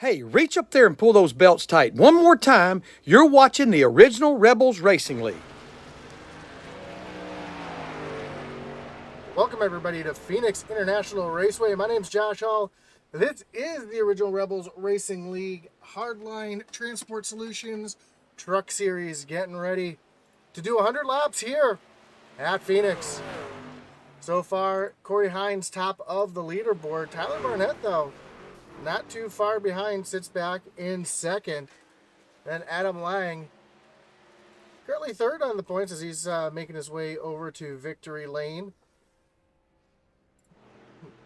Hey, reach up there and pull those belts tight. One more time, you're watching the original Rebels Racing League. Welcome everybody to Phoenix International Raceway. My name's Josh Hall. This is the original Rebels Racing League Hardline Transport Solutions Truck Series, getting ready to do 100 laps here at Phoenix. So far, Corey Hines top of the leaderboard. Tyler Barnett, though, not too far behind, sits back in second. Then Adam Lang, currently third on the points as he's making his way over to victory lane.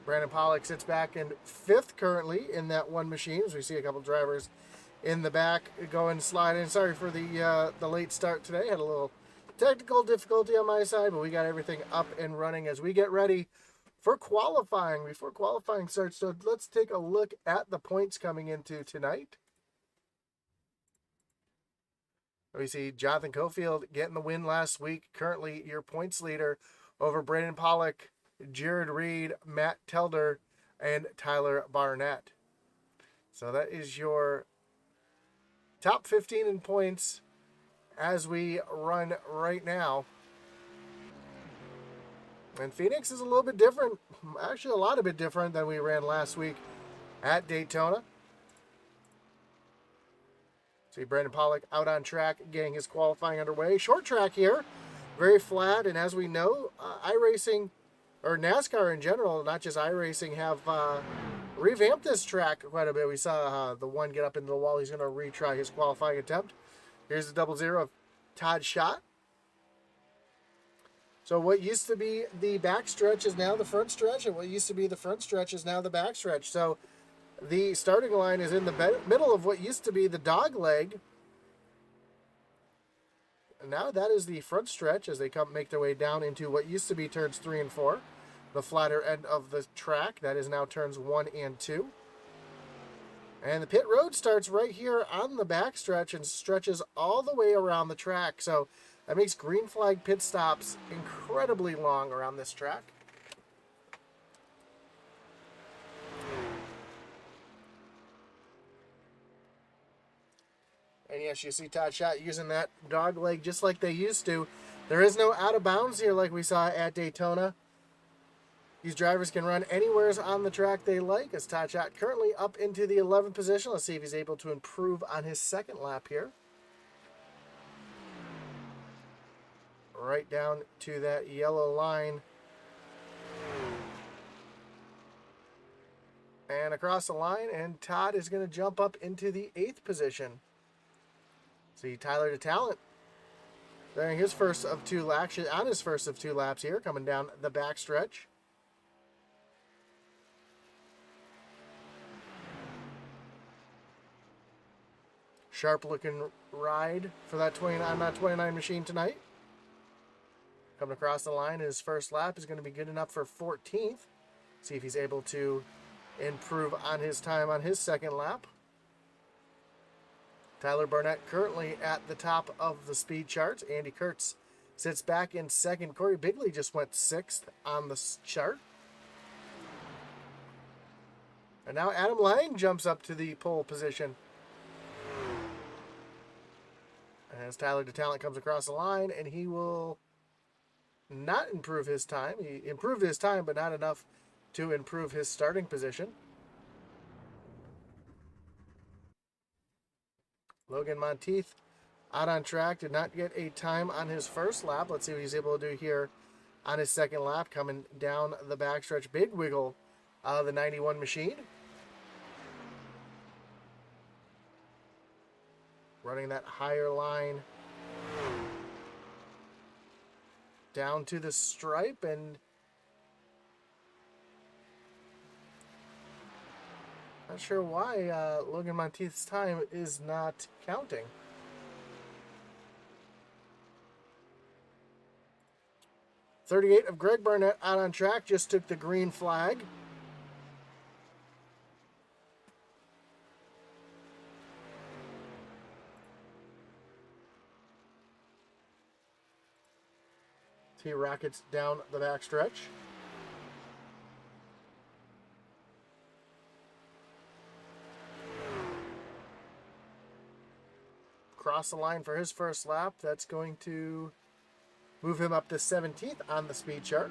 Brandon Pollock sits back in fifth currently in that one machine, as we see a couple drivers in the back going sliding. Sorry for the late start today. Had a little technical difficulty on my side, but we got everything up and running as we get ready for qualifying. Before qualifying starts, so let's take a look at the points coming into tonight. We see Jonathan Cofield getting the win last week, currently your points leader over Brandon Pollock, Jared Reed, Matt Telder, and Tyler Barnett. So that is your top 15 in points as we run right now. And Phoenix is a little bit different, actually a lot of bit different than we ran last week at Daytona. See Brandon Pollock out on track, getting his qualifying underway. Short track here, very flat, and as we know, iRacing, or NASCAR in general, not just iRacing, have revamped this track quite a bit. We saw the one get up into the wall. He's going to retry his qualifying attempt. Here's the 0-0 of Todd Schott. So what used to be the back stretch is now the front stretch, and what used to be the front stretch is now the back stretch. So the starting line is in the middle of what used to be the dog leg. And now that is the front stretch as they make their way down into what used to be turns 3 and 4. The flatter end of the track. That is now turns 1 and 2. And the pit road starts right here on the back stretch and stretches all the way around the track. So that makes green flag pit stops incredibly long around this track. And yes, you see Todd Schott using that dog leg just like they used to. There is no out of bounds here like we saw at Daytona. These drivers can run anywhere on the track they like, as Todd Schott currently up into the 11th position. Let's see if he's able to improve on his second lap here. Right down to that yellow line. And across the line, and Todd is going to jump up into the 8th position. See Tyler the Talent during his first of 2 laps, on his first of 2 laps here, coming down the back stretch. Sharp looking ride for that 29 machine tonight. Coming across the line, his first lap is going to be good enough for 14th. See if he's able to improve on his time on his second lap. Tyler Barnett currently at the top of the speed charts. Andy Kurtz sits back in second. Corey Bigley just went 6th on the chart. And now Adam Lang jumps up to the pole position. As Tyler DeTalent comes across the line, and he will not improve his time. He improved his time, but not enough to improve his starting position. Logan Monteith out on track, did not get a time on his first lap. Let's see what he's able to do here on his second lap, coming down the backstretch. Big wiggle out of the 91 machine. Running that higher line down to the stripe, and not sure why Logan Monteith's time is not counting. .38 of Greg Barnett out on track, just took the green flag. He rockets down the backstretch. across the line for his first lap. That's going to move him up to 17th on the speed chart.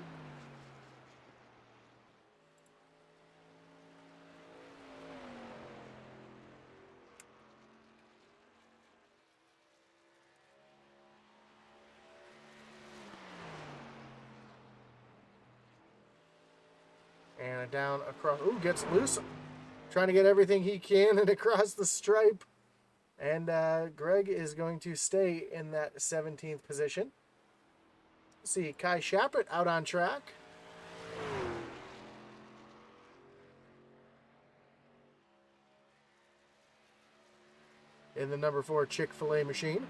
And down across. Ooh, gets loose. Trying to get everything he can and across the stripe. And Greg is going to stay in that 17th position. Let's see, Kai Shappert out on track. In the number 4 Chick-fil-A machine.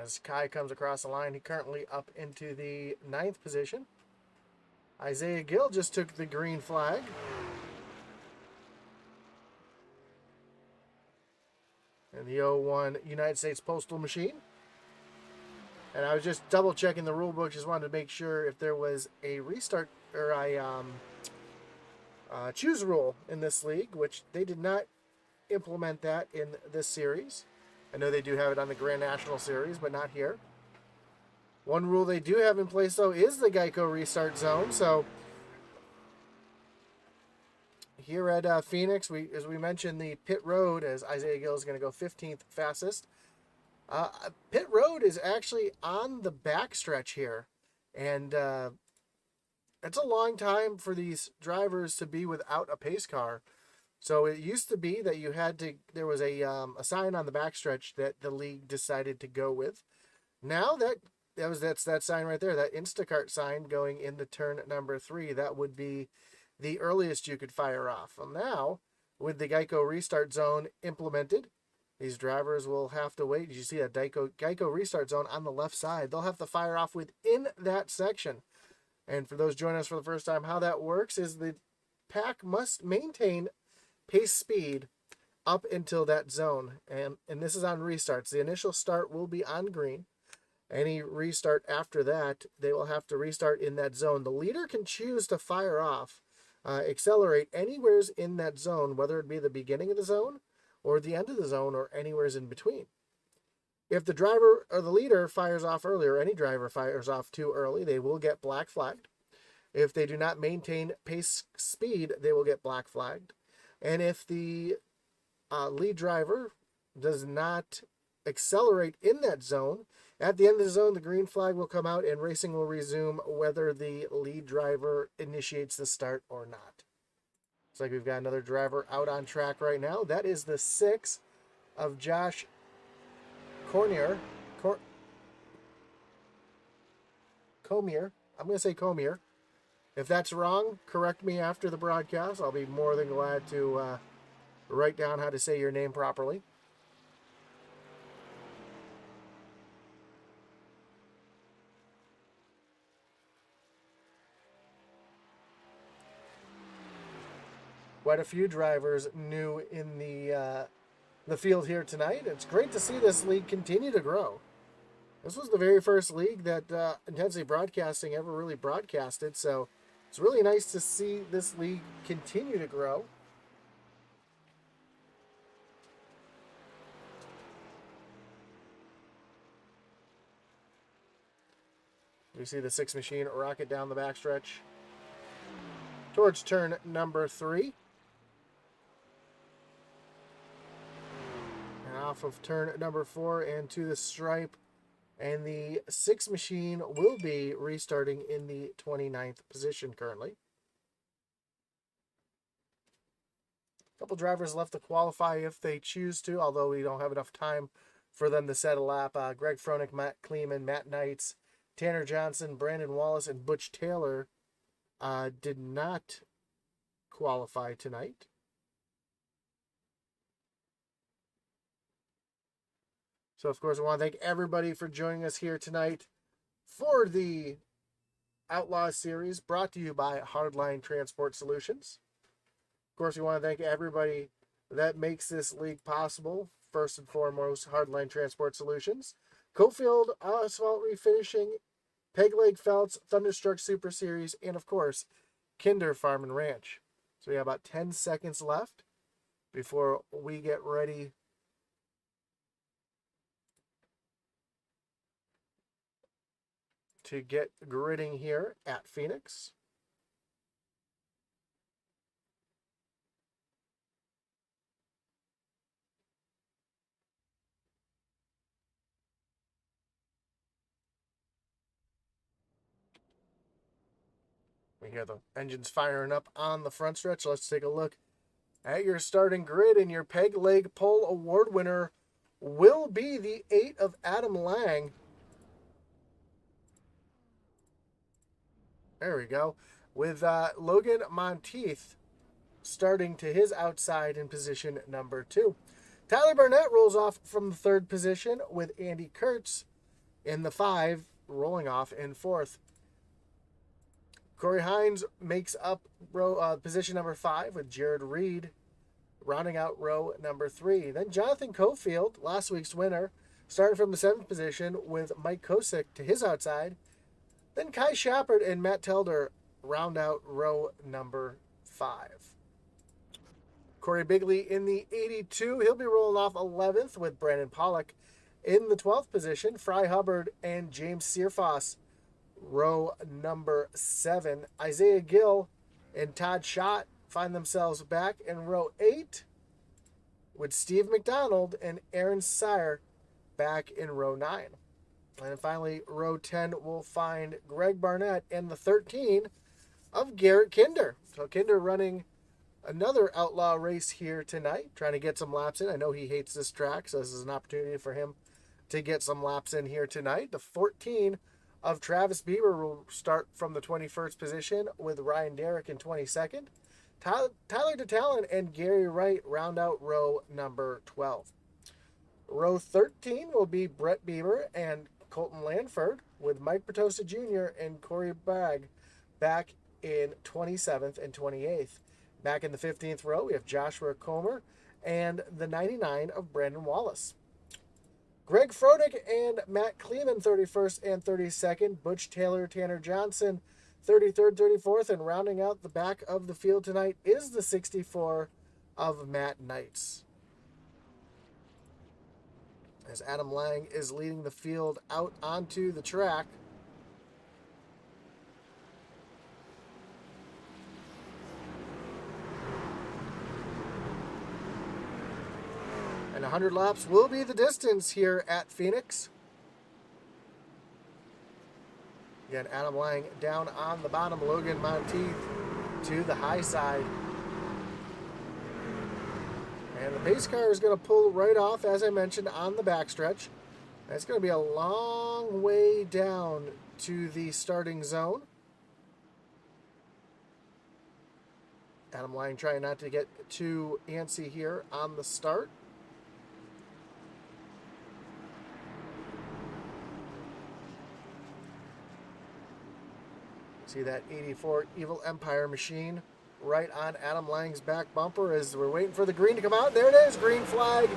As Kai comes across the line, he currently up into the 9th position. Isaiah Gill just took the green flag. And the 01 United States Postal Machine. And I was just double checking the rule book, just wanted to make sure if there was a restart or a choose rule in this league, which they did not implement that in this series. I know they do have it on the Grand National Series, but not here. One rule they do have in place, though, is the Geico restart zone. So here at Phoenix, as we mentioned, the pit road, as Isaiah Gill is going to go 15th fastest. Pit road is actually on the backstretch here. And it's a long time for these drivers to be without a pace car. So it used to be that you had to, there was a sign on the backstretch that the league decided to go with. Now that's that sign right there, that Instacart sign going into turn number 3. That would be the earliest you could fire off. Well, now, with the Geico restart zone implemented, these drivers will have to wait. You see that Geico restart zone on the left side. They'll have to fire off within that section. And for those joining us for the first time, how that works is the pack must maintain pace speed up until that zone. And this is on restarts. The initial start will be on green. Any restart after that, they will have to restart in that zone. The leader can choose to fire off, accelerate anywheres in that zone, whether it be the beginning of the zone or the end of the zone or anywheres in between. If the driver or the leader fires off early, or any driver fires off too early, they will get black flagged. If they do not maintain pace speed, they will get black flagged. And if the lead driver does not accelerate in that zone, at the end of the zone, the green flag will come out and racing will resume whether the lead driver initiates the start or not. Looks like we've got another driver out on track right now. That is the 6 of Josh Comier. I'm going to say Comier. If that's wrong, correct me after the broadcast. I'll be more than glad to write down how to say your name properly. Quite a few drivers new in the field here tonight. It's great to see this league continue to grow. This was the very first league that Intensity Broadcasting ever really broadcasted, so it's really nice to see this league continue to grow. We see the 6 machine rocket down the backstretch towards turn number 3. And off of turn number 4 and to the stripe. And the 6 machine will be restarting in the 29th position currently. couple drivers left to qualify if they choose to, although we don't have enough time for them to set a lap. Greg Froelich, Matt Kleeman, Matt Knights, Tanner Johnson, Brandon Wallace, and Butch Taylor did not qualify tonight. So, of course, I want to thank everybody for joining us here tonight for the Outlaw series brought to you by Hardline Transport Solutions. Of course, we want to thank everybody that makes this league possible. First and foremost, Hardline Transport Solutions, Cofield Asphalt Refinishing, Peg Leg Felts, Thunderstruck Super Series, and of course, Kinder Farm and Ranch. So we have about 10 seconds left before we get ready to get gridding here at Phoenix. We hear the engines firing up on the front stretch. Let's take a look at your starting grid, and your Peg Leg Pole Award winner will be the 8 of Adam Lang. There we go. With Logan Monteith starting to his outside in position number 2. Tyler Burnett rolls off from the 3rd position with Andy Kurtz in the 5, rolling off in 4th. Corey Hines makes up position number 5 with Jared Reed rounding out row number 3. Then Jonathan Cofield, last week's winner, starting from the 7th position with Mike Kosick to his outside. Then Kai Shepard and Matt Telder round out row number 5. Corey Bigley in the 82. He'll be rolling off 11th with Brandon Pollock in the 12th position. Fry Hubbard and James Searfoss, row number 7. Isaiah Gill and Todd Schott find themselves back in row 8 with Steve McDonald and Aaron Sire back in row 9. And finally, row 10 will find Greg Barnett and the 13 of Garrett Kinder. So Kinder running another Outlaw race here tonight, trying to get some laps in. I know he hates this track, so this is an opportunity for him to get some laps in here tonight. The 14 of Travis Bieber will start from the 21st position with Ryan Derrick in 22nd. Tyler DeTalon and Gary Wright round out row number 12. Row 13 will be Brett Bieber and Colton Lanford with Mike Bertosa Jr. and Corey Bragg back in 27th and 28th. Back in the 15th row, we have Joshua Comer and the 99 of Brandon Wallace. Greg Froelich and Matt Kleeman, 31st and 32nd. Butch Taylor, Tanner Johnson, 33rd, 34th. And rounding out the back of the field tonight is the 64 of Matt Knights. As Adam Lang is leading the field out onto the track. And 100 laps will be the distance here at Phoenix. Again, Adam Lang down on the bottom, Logan Monteith to the high side. And the pace car is going to pull right off, as I mentioned, on the backstretch. It's going to be a long way down to the starting zone. Adam Lang trying not to get too antsy here on the start. See that 84 Evil Empire machine right on Adam Lang's back bumper as we're waiting for the green to come out. There it is. Green flag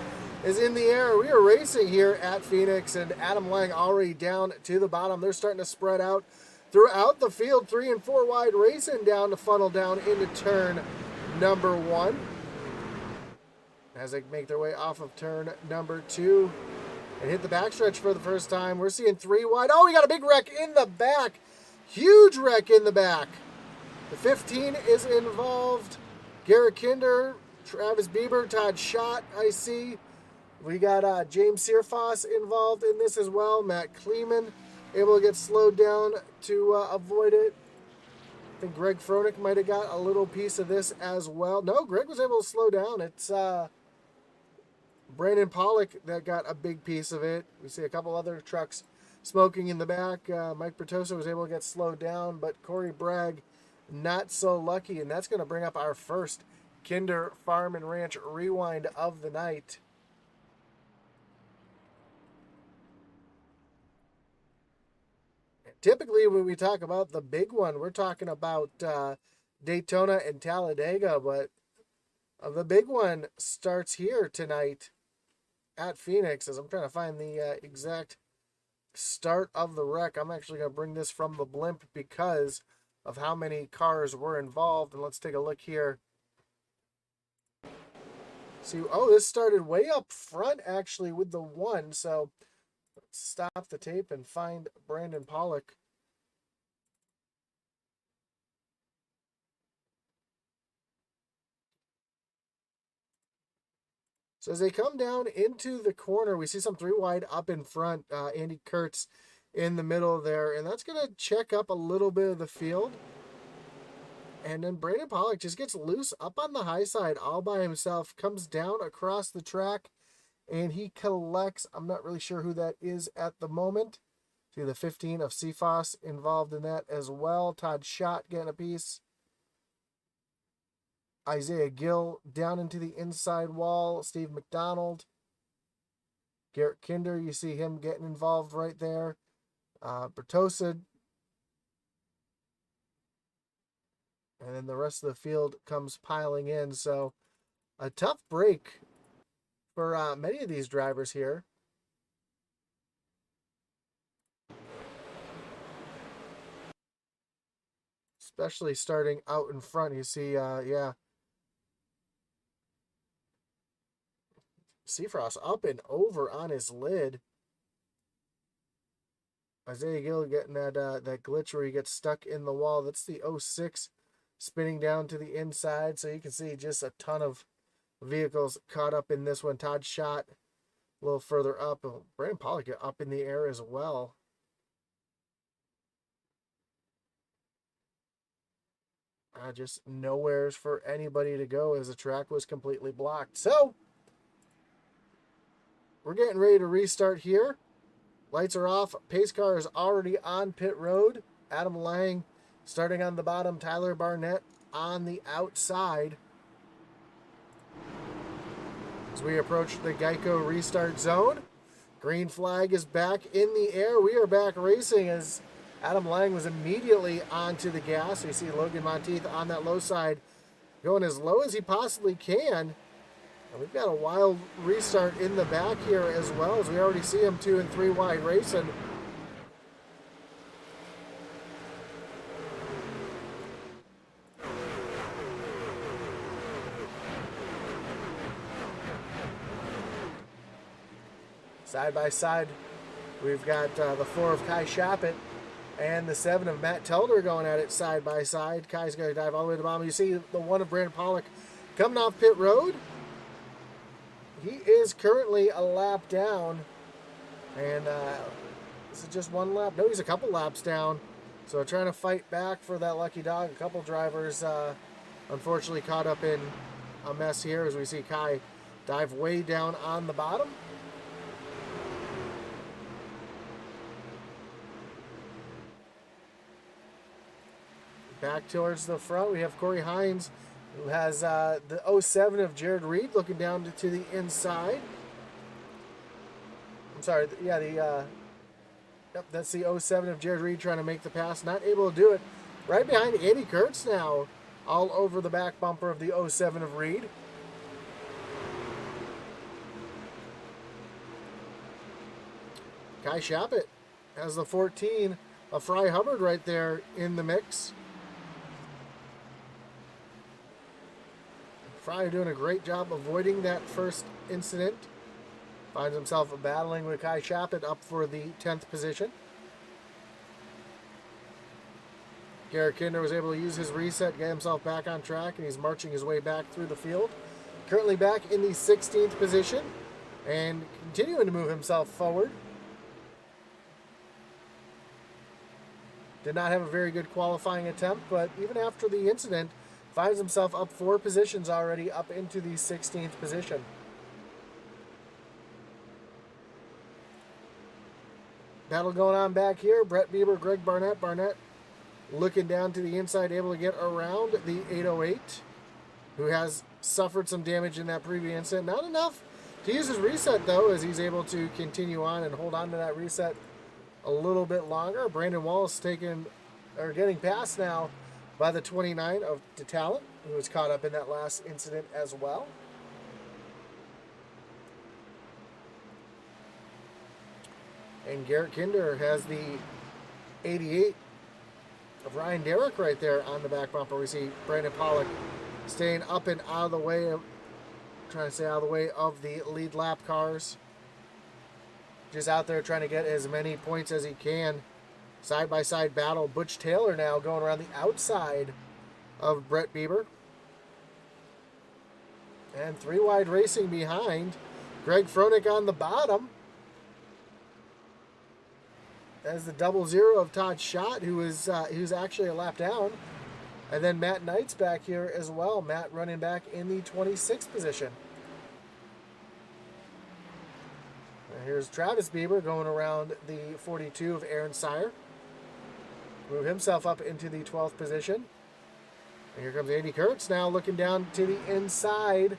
is in the air. We are racing here at Phoenix, and Adam Lang already down to the bottom. They're starting to spread out throughout the field. 3 and 4 wide racing down to funnel down into turn number 1. As they make their way off of turn number 2 and hit the backstretch for the first time. We're seeing 3 wide. Oh, we got a big wreck in the back. Huge wreck in the back. The 15 is involved. Garrett Kinder, Travis Bieber, Todd Schott, I see. We got James Searfoss involved in this as well. Matt Kleeman able to get slowed down to avoid it. I think Greg Froelich might have got a little piece of this as well. No, Greg was able to slow down. It's Brandon Pollock that got a big piece of it. We see a couple other trucks smoking in the back. Mike Bertosa was able to get slowed down, but Corey Bragg not so lucky, and that's going to bring up our first Kinder Farm and Ranch rewind of the night. Typically, when we talk about the big one, we're talking about Daytona and Talladega, but the big one starts here tonight at Phoenix. As I'm trying to find the exact start of the wreck, I'm actually going to bring this from the blimp because of how many cars were involved. And let's take a look here. See, oh, this started way up front actually with the one. So let's stop the tape and find Brandon Pollock. So as they come down into the corner, we see some three wide up in front. Andy Kurtz in the middle there. And that's going to check up a little bit of the field. And then Brandon Pollock just gets loose up on the high side all by himself. Comes down across the track. And he collects, I'm not really sure who that is at the moment. See the 15 of CFOS involved in that as well. Todd Schott getting a piece. Isaiah Gill down into the inside wall. Steve McDonald. Garrett Kinder, you see him getting involved right there. Bertosa. And then the rest of the field comes piling in. So a tough break for many of these drivers here. Especially starting out in front. You see, yeah. Seafrost up and over on his lid. Isaiah Gill getting that glitch where he gets stuck in the wall. That's the 06 spinning down to the inside. So you can see just a ton of vehicles caught up in this one. Todd Schott a little further up. Brandon Pollock up in the air as well. Just nowheres for anybody to go as the track was completely blocked. So we're getting ready to restart here. Lights are off. Pace car is already on pit road. Adam Lang starting on the bottom. Tyler Barnett on the outside. As we approach the Geico restart zone. Green flag is back in the air. We are back racing as Adam Lang was immediately onto the gas. You see Logan Monteith on that low side going as low as he possibly can. And we've got a wild restart in the back here as well, as we already see him 2 and 3 wide racing. Side by side, we've got the 4 of Kai Shappett and the 7 of Matt Telder going at it side by side. Kai's going to dive all the way to the bottom. You see the 1 of Brandon Pollock coming off pit road. He is currently a lap down. And this is just 1 lap. No, he's a couple laps down. So trying to fight back for that lucky dog. A couple drivers unfortunately caught up in a mess here as we see Kai dive way down on the bottom. Back towards the front, we have Corey Hines, who has the 07 of Jared Reed looking down to the inside. I'm sorry, yeah, yep, that's the 07 of Jared Reed trying to make the pass. Not able to do it. Right behind Andy Kurtz now, all over the back bumper of the 07 of Reed. Kai Shappett has the 14 of Fry Hubbard right there in the mix. Fry doing a great job avoiding that first incident. Finds himself battling with Kai Shappett up for the 10th position. Garrett Kinder was able to use his reset, get himself back on track, and he's marching his way back through the field. Currently back in the 16th position and continuing to move himself forward. Did not have a very good qualifying attempt, but even after the incident, finds himself up 4 positions already, up into the 16th position. Battle going on back here. Brett Bieber, Greg Barnett. Barnett looking down to the inside, able to get around the 808, who has suffered some damage in that previous incident. Not enough to use his reset, though, as he's able to continue on and hold on to that reset a little bit longer. Brandon Wallace getting passed now by the 29 of DeTalent, who was caught up in that last incident as well. And Garrett Kinder has the 88 of Ryan Derrick right there on the back bumper. We see Brandon Pollock staying up and out of the way, trying to stay out of the way of the lead lap cars. Just out there trying to get as many points as he can. Side-by-side battle. Butch Taylor now going around the outside of Brett Bieber. And 3 wide racing behind. Greg Froelich on the bottom. As the 00 of Todd Schott, who's actually a lap down. And then Matt Knight's back here as well. Matt running back in the 26th position. And here's Travis Bieber going around the 42 of Aaron Sire. Move himself up into the 12th position. And here comes Andy Kurtz now looking down to the inside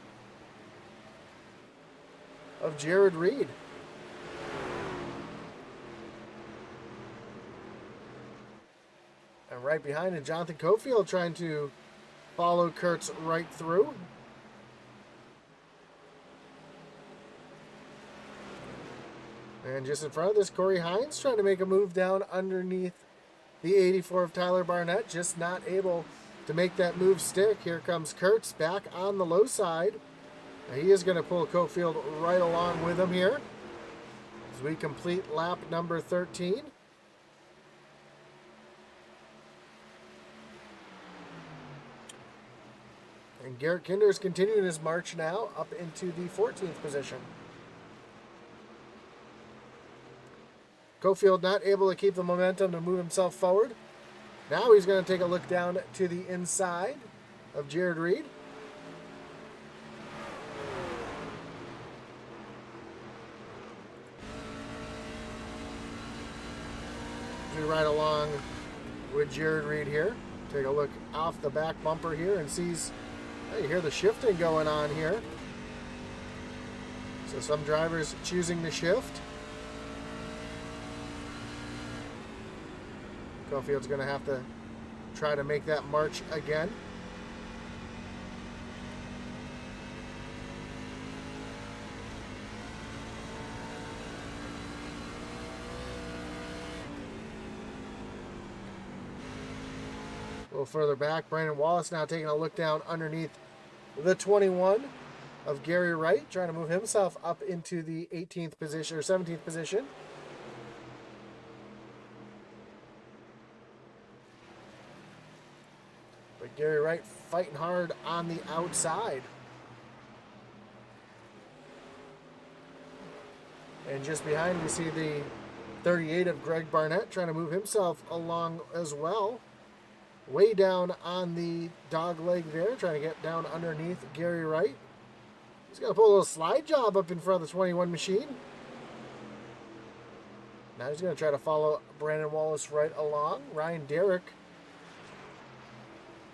of Jared Reed. And right behind it, Jonathan Cofield trying to follow Kurtz right through. And just in front of this, Corey Hines trying to make a move down underneath the 84 of Tyler Barnett. Just not able to make that move stick. Here comes Kurtz back on the low side. Now he is going to pull Cofield right along with him here as we complete lap number 13. And Garrett Kinder is continuing his march now up into the 14th position. Cofield not able to keep the momentum to move himself forward. Now he's going to take a look down to the inside of Jared Reed. We ride along with Jared Reed here. Take a look off the back bumper here and sees, you hear the shifting going on here. So some drivers choosing to shift. Cofield's going to have to try to make that march again. A little further back, Brandon Wallace now taking a look down underneath the 21 of Gary Wright, trying to move himself up into the 18th position or 17th position. But Gary Wright fighting hard on the outside. And just behind, we see the 38 of Greg Barnett trying to move himself along as well. Way down on the dog leg there, trying to get down underneath Gary Wright. He's going to pull a little slide job up in front of the 21 machine. Now he's going to try to follow Brandon Wallace right along. Ryan Derrick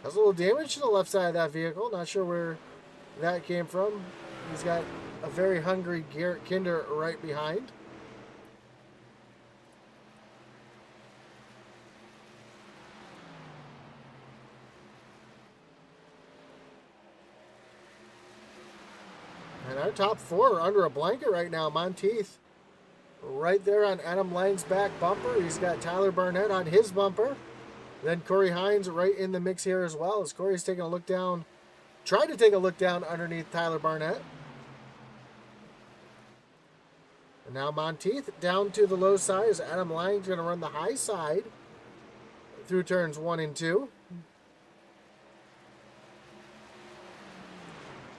has a little damage to the left side of that vehicle. Not sure where that came from. He's got a very hungry Garrett Kinder right behind. And our top 4 are under a blanket right now. Monteith right there on Adam Lang's back bumper. He's got Tyler Barnett on his bumper. Then Corey Hines right in the mix here as well, as Corey's taking a look down, tried to take a look down underneath Tyler Barnett. And now Monteith down to the low side as Adam Lang's going to run the high side through turns 1 and 2.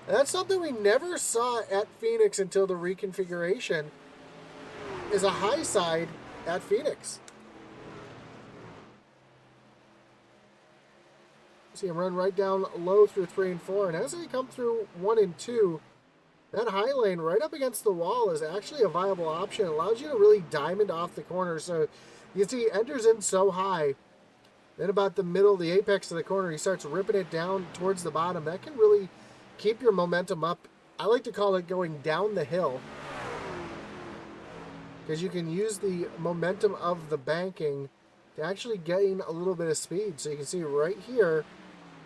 And that's something we never saw at Phoenix until the reconfiguration, is a high side at Phoenix. See him run right down low through 3 and 4. And as they come through 1 and 2, that high lane right up against the wall is actually a viable option. It allows you to really diamond off the corner. So you can see he enters in so high. Then about the middle, the apex of the corner, he starts ripping it down towards the bottom. That can really keep your momentum up. I like to call it going down the hill, because you can use the momentum of the banking to actually gain a little bit of speed. So you can see right here,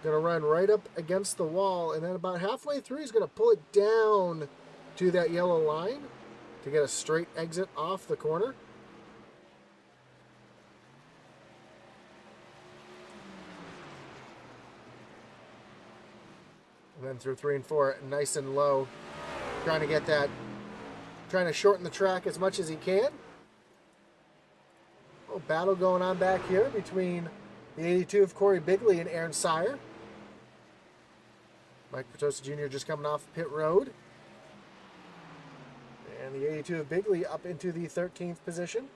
going to run right up against the wall, and then about halfway through, he's going to pull it down to that yellow line to get a straight exit off the corner. And then through 3 and 4, nice and low, trying to get that, trying to shorten the track as much as he can. Oh, battle going on back here between the 82 of Corey Bigley and Aaron Sire. Mike Petosa Jr. just coming off pit road. And the 82 of Bigley up into the 13th position.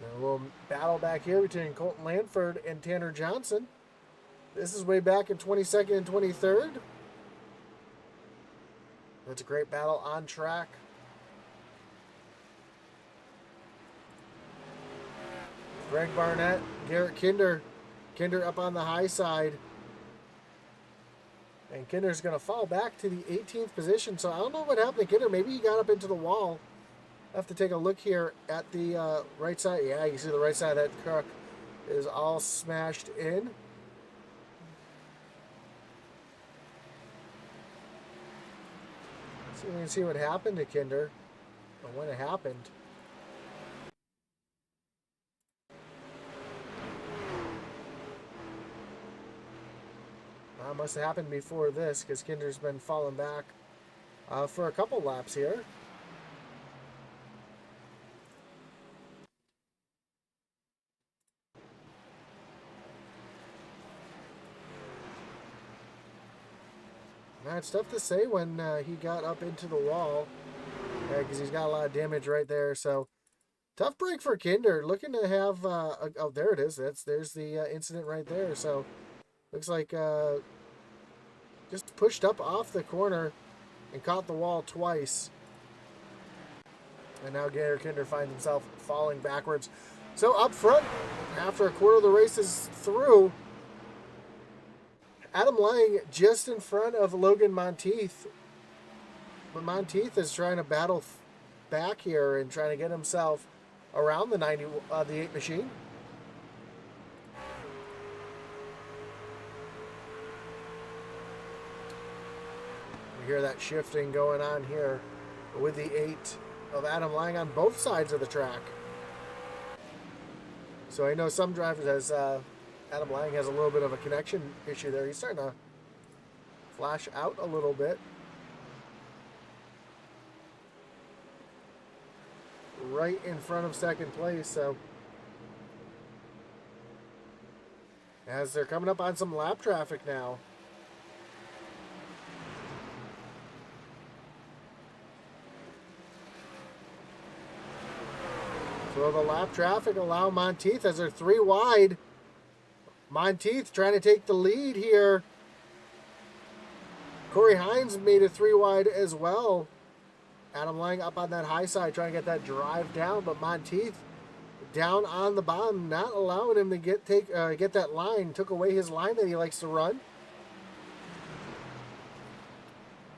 Now a little battle back here between Colton Lanford and Tanner Johnson. This is way back in 22nd and 23rd. That's a great battle on track. Greg Barnett, Garrett Kinder. Kinder up on the high side. And Kinder's going to fall back to the 18th position. So I don't know what happened to Kinder. Maybe he got up into the wall. I have to take a look here at the right side. Yeah, you can see the right side of that truck is all smashed in. So we can see what happened to Kinder and when it happened. Must have happened before this, because Kinder's been falling back for a couple laps here. Now, it's tough to say when he got up into the wall, because he's got a lot of damage right there. So tough break for Kinder. Looking to have oh, there it is. There's the incident right there. So looks like just pushed up off the corner and caught the wall twice. And now Garrett Kinder finds himself falling backwards. So up front, after a quarter of the race is through, Adam Lang just in front of Logan Monteith. But Monteith is trying to battle back here and trying to get himself around the 8 machine. You hear that shifting going on here with the 8 of Adam Lang on both sides of the track. So I know some drivers, as Adam Lang has a little bit of a connection issue there. He's starting to flash out a little bit. Right in front of second place. So as they're coming up on some lap traffic now. So the lap traffic allow Monteith, as they're 3 wide. Monteith trying to take the lead here. Corey Hines made it 3 wide as well. Adam Lang up on that high side trying to get that drive down, but Monteith down on the bottom, not allowing him to get that line. Took away his line that he likes to run.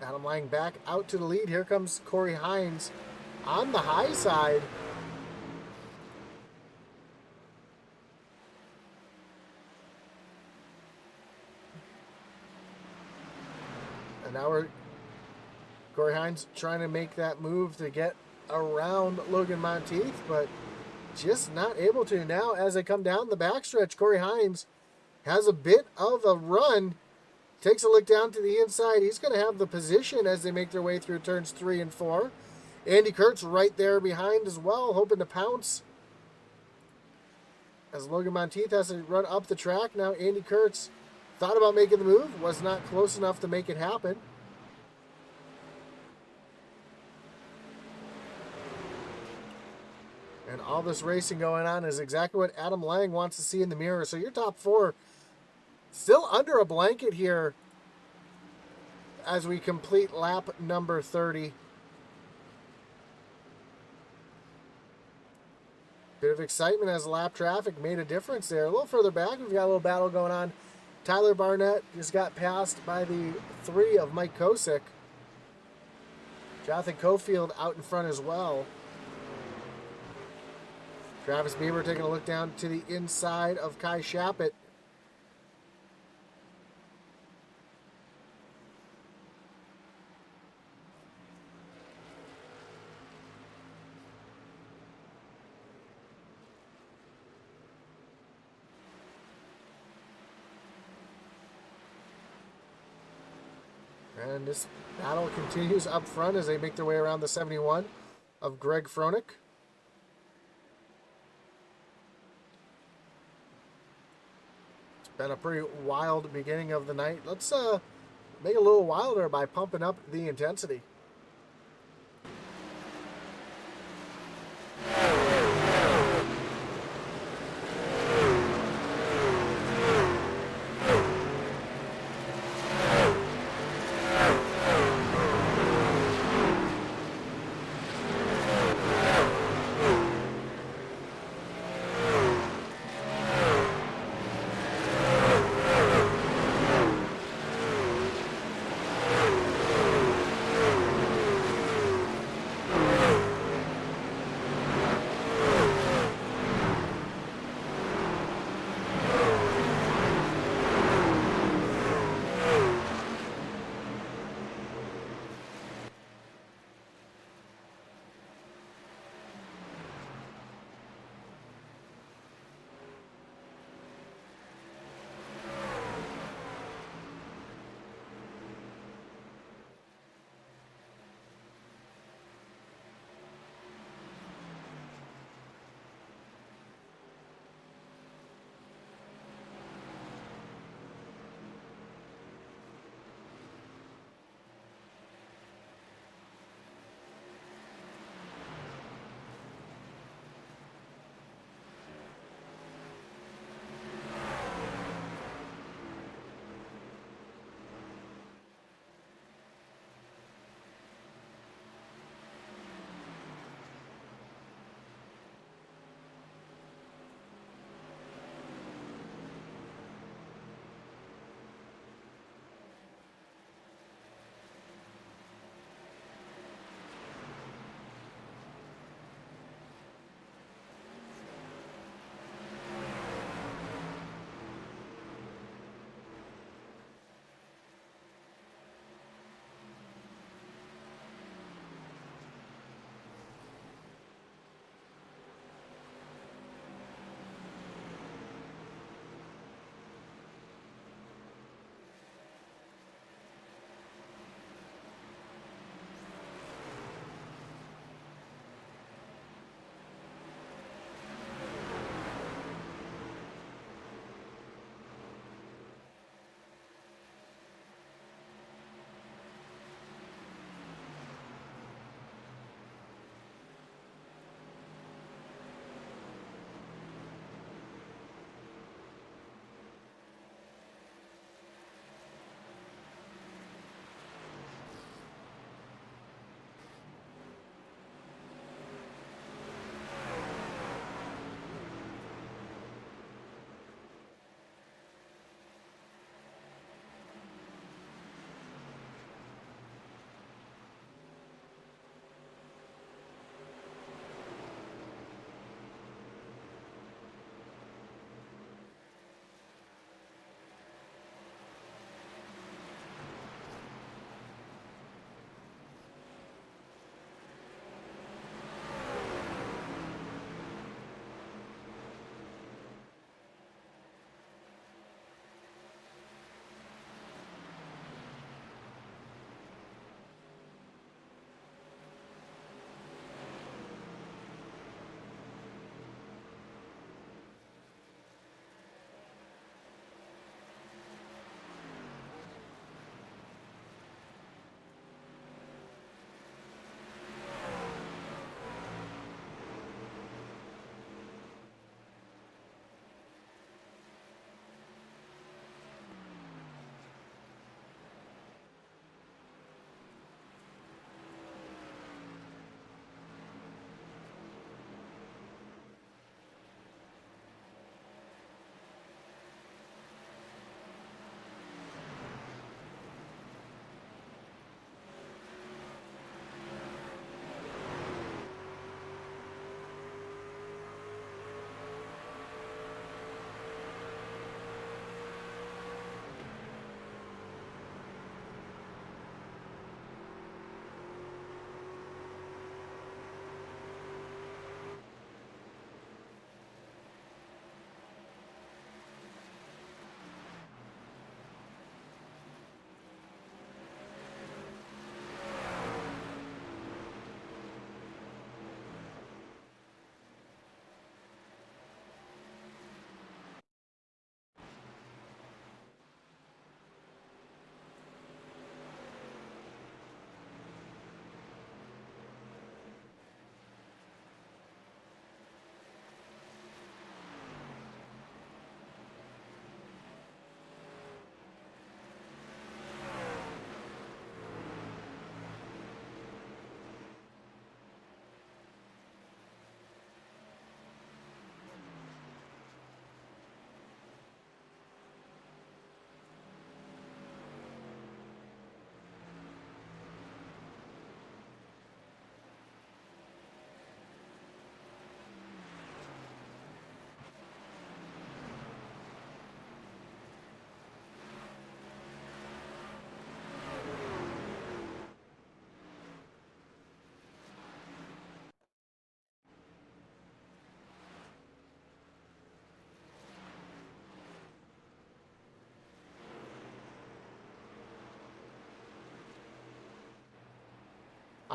Adam Lang back out to the lead. Here comes Corey Hines on the high side. And now Corey Hines trying to make that move to get around Logan Monteith, but just not able to. Now, as they come down the backstretch, Corey Hines has a bit of a run. Takes a look down to the inside. He's going to have the position as they make their way through turns 3 and 4. Andy Kurtz right there behind as well, hoping to pounce. As Logan Monteith has to run up the track. Now Andy Kurtz thought about making the move, was not close enough to make it happen. And all this racing going on is exactly what Adam Lang wants to see in the mirror. So your top 4 still under a blanket here as we complete lap number 30. Bit of excitement as lap traffic made a difference there. A little further back, we've got a little battle going on. Tyler Barnett just got passed by the 3 of Mike Kosick. Jonathan Cofield out in front as well. Travis Bieber taking a look down to the inside of Kai Shappett. And this battle continues up front as they make their way around the 71 of Greg Froelich. Been a pretty wild beginning of the night. Let's make it a little wilder by pumping up the intensity.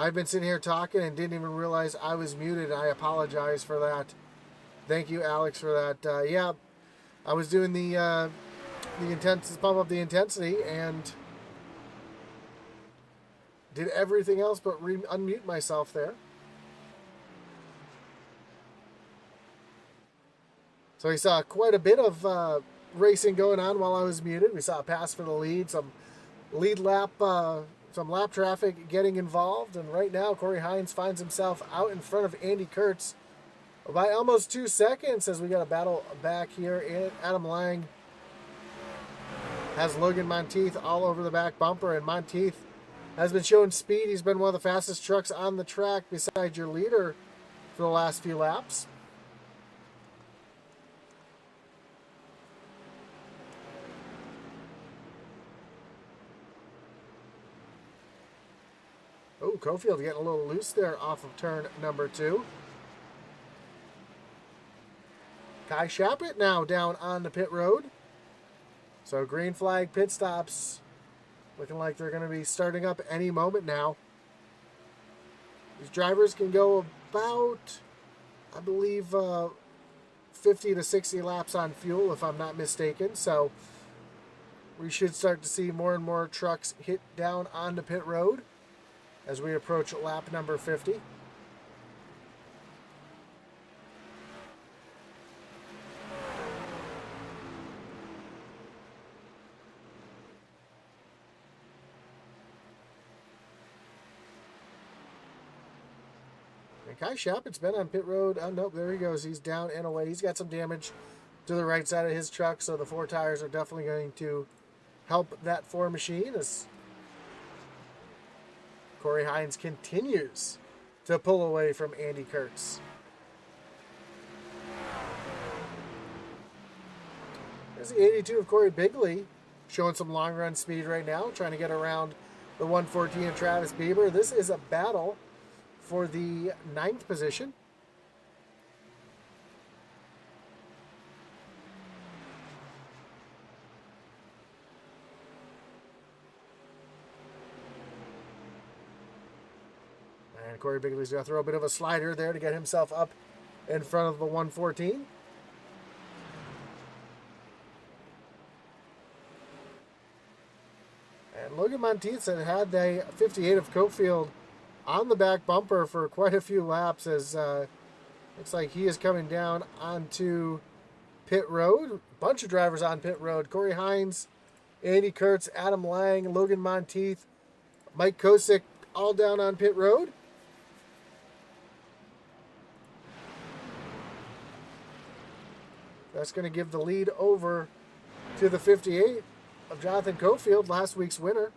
I've been sitting here talking and didn't even realize I was muted. I apologize for that. Thank you, Alex, for that. Yeah, I was doing the pump up the intensity and did everything else but unmute myself there. So we saw quite a bit of racing going on while I was muted. We saw a pass for the lead, some lead lap, some lap traffic getting involved, and right now Corey Hines finds himself out in front of Andy Kurtz by almost 2 seconds as we got a battle back here. Adam Lang has Logan Monteith all over the back bumper, and Monteith has been showing speed. He's been one of the fastest trucks on the track besides your leader for the last few laps. Oh, Cofield getting a little loose there off of turn number 2. Kai Shappett now down on the pit road. So green flag pit stops looking like they're going to be starting up any moment now. These drivers can go about, I believe, 50 to 60 laps on fuel, if I'm not mistaken. So we should start to see more and more trucks hit down on the pit road as we approach lap number 50. And Kai Shappett's been on pit road. Oh, nope, there he goes. He's down and away. He's got some damage to the right side of his truck, so the 4 tires are definitely going to help that 4 machine as Corey Hines continues to pull away from Andy Kurtz. There's the 82 of Corey Bigley showing some long run speed right now, trying to get around the 114 of Travis Bieber. This is a battle for the 9th position. And Corey Bigley's going to throw a bit of a slider there to get himself up in front of the 114. And Logan Monteith had the 58 of Cofield on the back bumper for quite a few laps as looks like he is coming down onto pit road. A bunch of drivers on pit road. Corey Hines, Andy Kurtz, Adam Lang, Logan Monteith, Mike Kosick, all down on pit road. That's going to give the lead over to the 58 of Jonathan Cofield, last week's winner.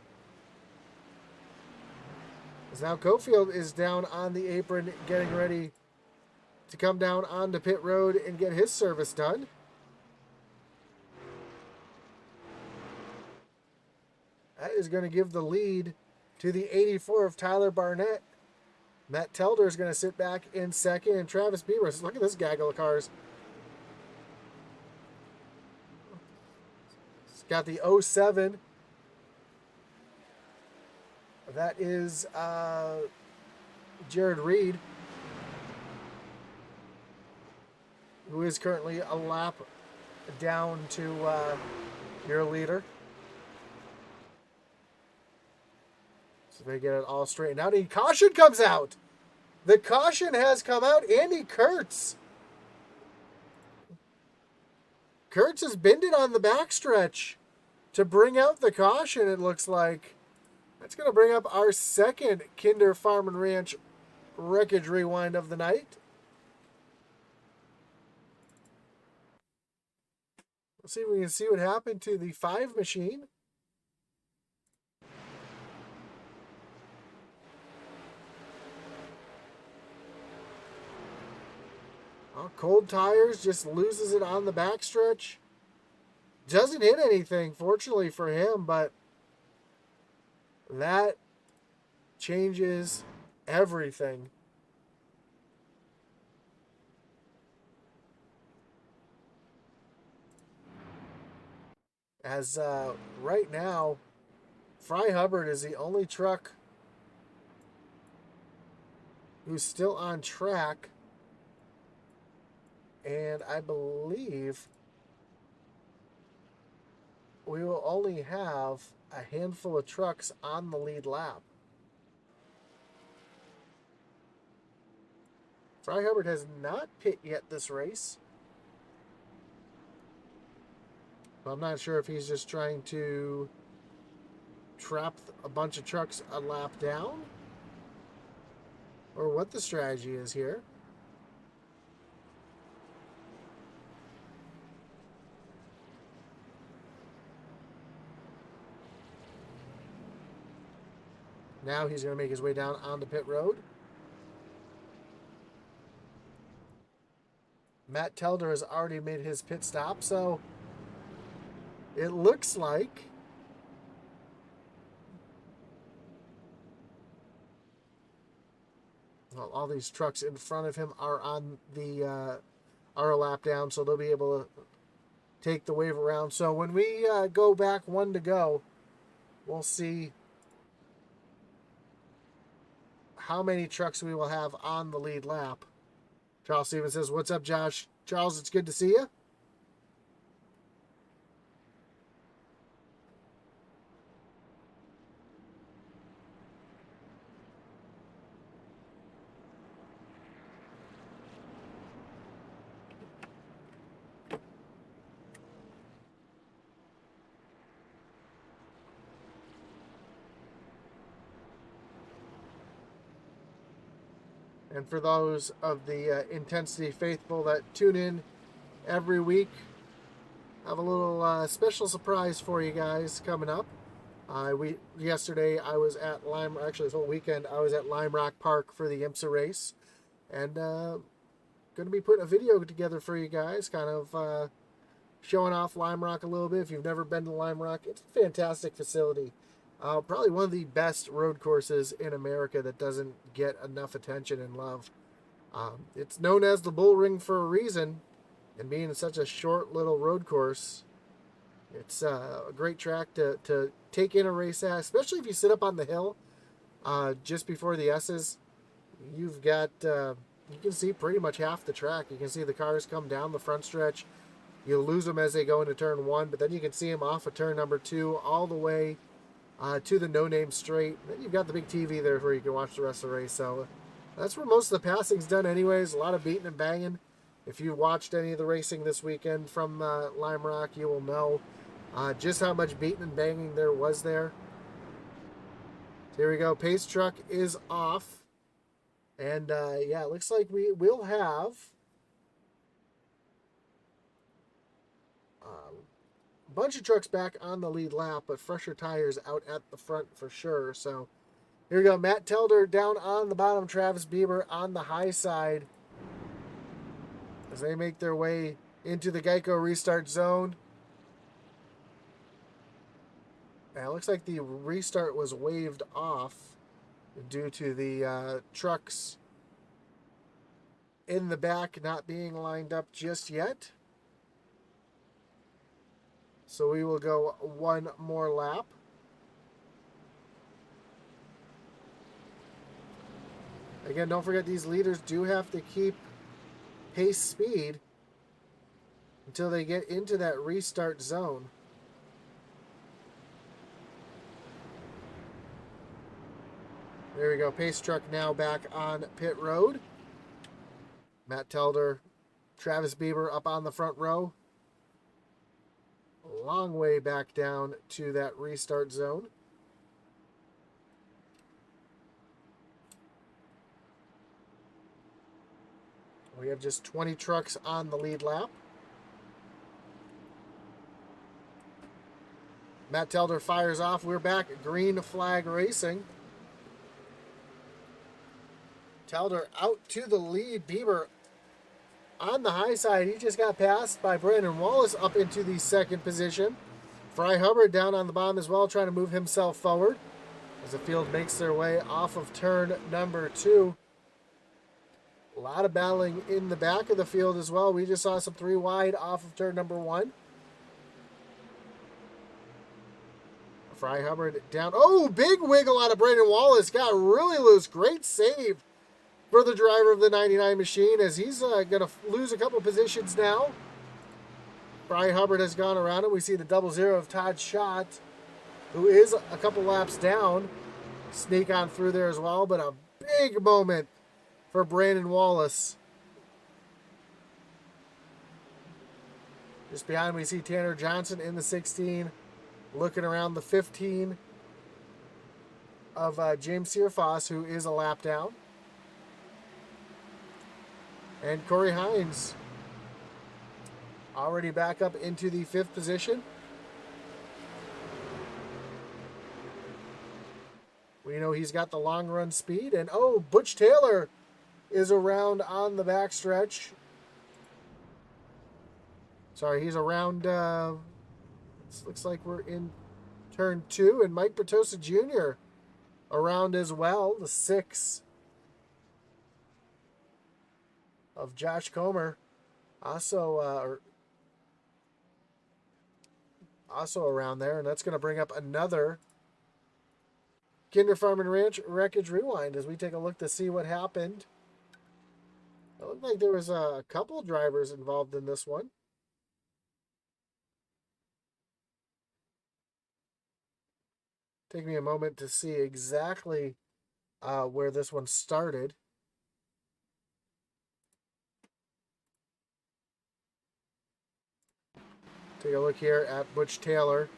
As now Cofield is down on the apron getting ready to come down onto pit road and get his service done. That is going to give the lead to the 84 of Tyler Barnett. Matt Telder is going to sit back in second, and Travis Bieber. Look at this gaggle of cars. It's got the 07. That is Jared Reed, who is currently a lap down to your leader. So they get it all straightened out. And caution comes out. The caution has come out. Andy Kurtz. Kurtz has bended on the backstretch to bring out the caution, it looks like. That's going to bring up our second Kinder Farm and Ranch wreckage rewind of the night. Let's see if we can see what happened to the 5 machine. Well, cold tires, just loses it on the backstretch. Doesn't hit anything, fortunately for him, but that changes everything. As right now, Fry Hubbard is the only truck who's still on track. And I believe we will only have a handful of trucks on the lead lap. Fry Hubbard has not pit yet this race. I'm not sure if he's just trying to trap a bunch of trucks a lap down or what the strategy is here. Now he's going to make his way down onto pit road. Matt Telder has already made his pit stop, so it looks like all these trucks in front of him are on the are a lap down, so they'll be able to take the wave around. So when we go back one to go, we'll see how many trucks we will have on the lead lap. Charles Stevens says, "What's up, Josh?" Charles, it's good to see you. And for those of the Intensity faithful that tune in every week, I have a little special surprise for you guys coming up. Yesterday I was at actually this whole weekend I was at Lime Rock Park for the IMSA race, and going to be putting a video together for you guys, kind of showing off Lime Rock a little bit. If you've never been to Lime Rock, it's a fantastic facility. Probably one of the best road courses in America that doesn't get enough attention and love. It's known as the Bull Ring for a reason, and being such a short little road course, it's a great track to take in a race at, especially if you sit up on the hill just before the S's. You've got, you can see pretty much half the track. You can see the cars come down the front stretch. You lose them as they go into turn 1, but then you can see them off of turn number 2 all the way to the no-name straight. Then you've got the big TV there where you can watch the rest of the race. So that's where most of the passing's done anyways. A lot of beating and banging. If you watched any of the racing this weekend from Lime Rock, you will know just how much beating and banging there was there. So here we go. Pace truck is off. And yeah, it looks like we will have a bunch of trucks back on the lead lap, but fresher tires out at the front for sure. So here we go. Matt Telder down on the bottom. Travis Bieber on the high side as they make their way into the Geico restart zone. And it looks like the restart was waved off due to the trucks in the back not being lined up just yet. So we will go one more lap. Again, don't forget these leaders do have to keep pace speed until they get into that restart zone. There we go. Pace truck now back on pit road. Matt Telder, Travis Bieber up on the front row. A long way back down to that restart zone. We have just 20 trucks on the lead lap. Matt Telder fires off. We're back at Green Flag Racing. Telder out to the lead. Bieber on the high side. He just got passed by Brandon Wallace up into the second position. Fry Hubbard down on the bottom as well, trying to move himself forward as the field makes their way off of turn number 2. A lot of battling in the back of the field as well. We just saw some 3 wide off of turn number 1. Fry Hubbard down. Oh, big wiggle out of Brandon Wallace. Got really loose. Great save for the driver of the 99 machine, as he's going to lose a couple positions now. Brian Hubbard has gone around him. We see the 00 of Todd Schott, who is a couple laps down, sneak on through there as well. But a big moment for Brandon Wallace. Just behind, we see Tanner Johnson in the 16, looking around the 15 of James Searfoss, who is a lap down. And Corey Hines already back up into the 5th position. We know he's got the long run speed. And oh, Butch Taylor is around on the backstretch. Sorry, he's around, this looks like we're in turn 2. And Mike Bertosa Jr. around as well, the 6 of Josh Comer. Also around there, and that's going to bring up another Kinder Farm and Ranch Wreckage Rewind as we take a look to see what happened. It looked like there was a couple drivers involved in this one. Take me a moment to see exactly where this one started. Take a look here at Butch Taylor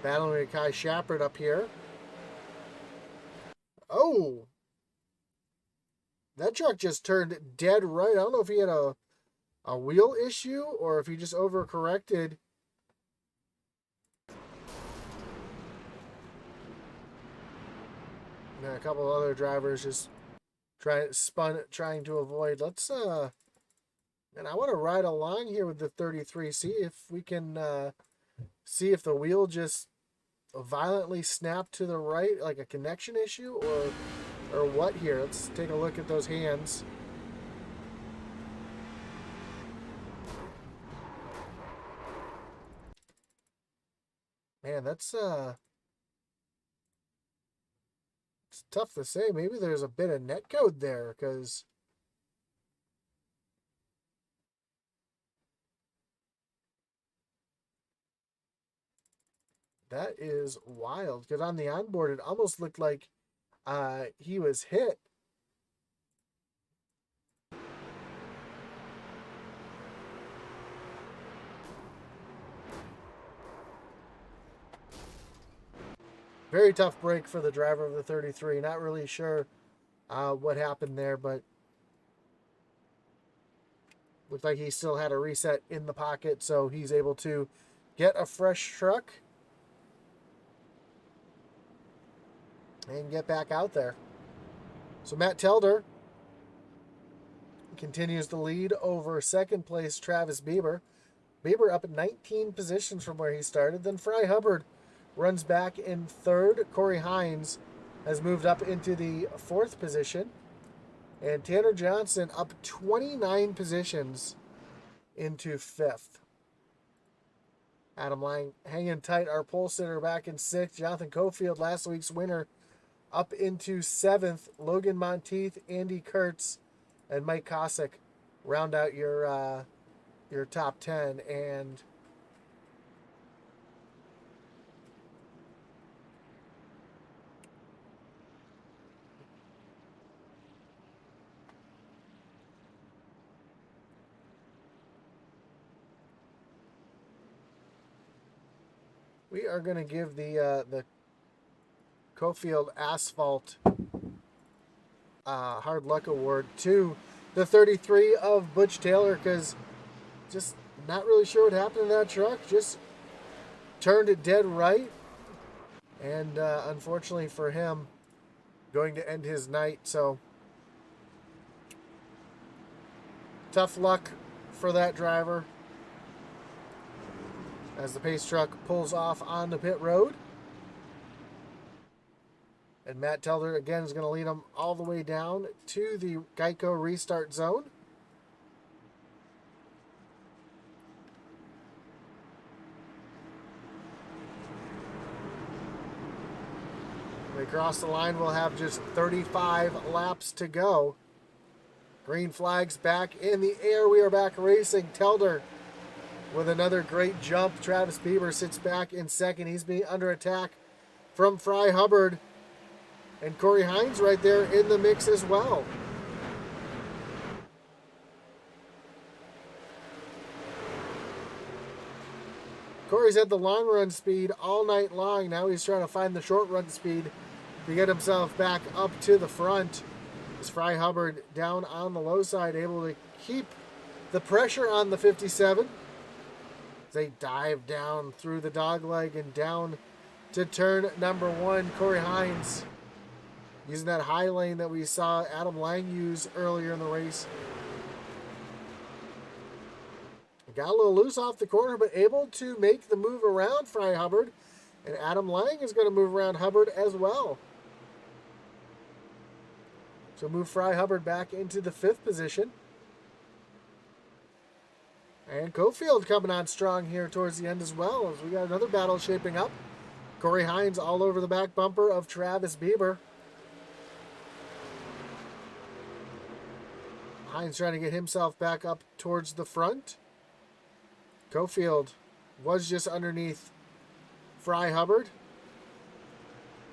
battling Kai Shepard up here. Oh! That truck just turned dead right. I don't know if he had a wheel issue or if he just overcorrected. And a couple of other drivers just trying to avoid. Let's and I want to ride along here with the 33, see if we can see if the wheel just violently snapped to the right, like a connection issue, or what here. Let's take a look at those hands. Man, that's it's tough to say. Maybe there's a bit of netcode there, because that is wild. Because on the onboard, it almost looked like he was hit. Very tough break for the driver of the 33. Not really sure what happened there, but looked like he still had a reset in the pocket, so he's able to get a fresh truck and get back out there. So Matt Telder continues to lead over second place Travis Bieber. Bieber up 19 positions from where he started. Then Fry Hubbard runs back in 3rd. Corey Hines has moved up into the 4th position. And Tanner Johnson up 29 positions into 5th. Adam Lang hanging tight, our pole sitter, back in 6th. Jonathan Cofield, last week's winner, up into 7th. Logan Monteith, Andy Kurtz, and Mike Kosick round out your top 10. And we are going to give the Cofield Asphalt Hard Luck Award to the 33 of Butch Taylor, because just not really sure what happened to that truck. Just turned it dead right. And unfortunately for him, going to end his night. So tough luck for that driver as the pace truck pulls off on the pit road. And Matt Telder, again, is going to lead them all the way down to the Geico restart zone. They cross the line. We'll have just 35 laps to go. Green flags back in the air. We are back racing. Telder with another great jump. Travis Bieber sits back in second. He's being under attack from Fry Hubbard. And Corey Hines right there in the mix as well. Corey's had the long run speed all night long. Now he's trying to find the short run speed to get himself back up to the front. As Fry Hubbard down on the low side, able to keep the pressure on the 57. They dive down through the dogleg and down to turn number 1. Corey Hines using that high lane that we saw Adam Lang use earlier in the race. Got a little loose off the corner, but able to make the move around Fry Hubbard. And Adam Lang is going to move around Hubbard as well. So move Fry Hubbard back into the 5th position. And Cofield coming on strong here towards the end as well, as we got another battle shaping up. Corey Hines all over the back bumper of Travis Bieber. Hines trying to get himself back up towards the front. Cofield was just underneath Fry Hubbard.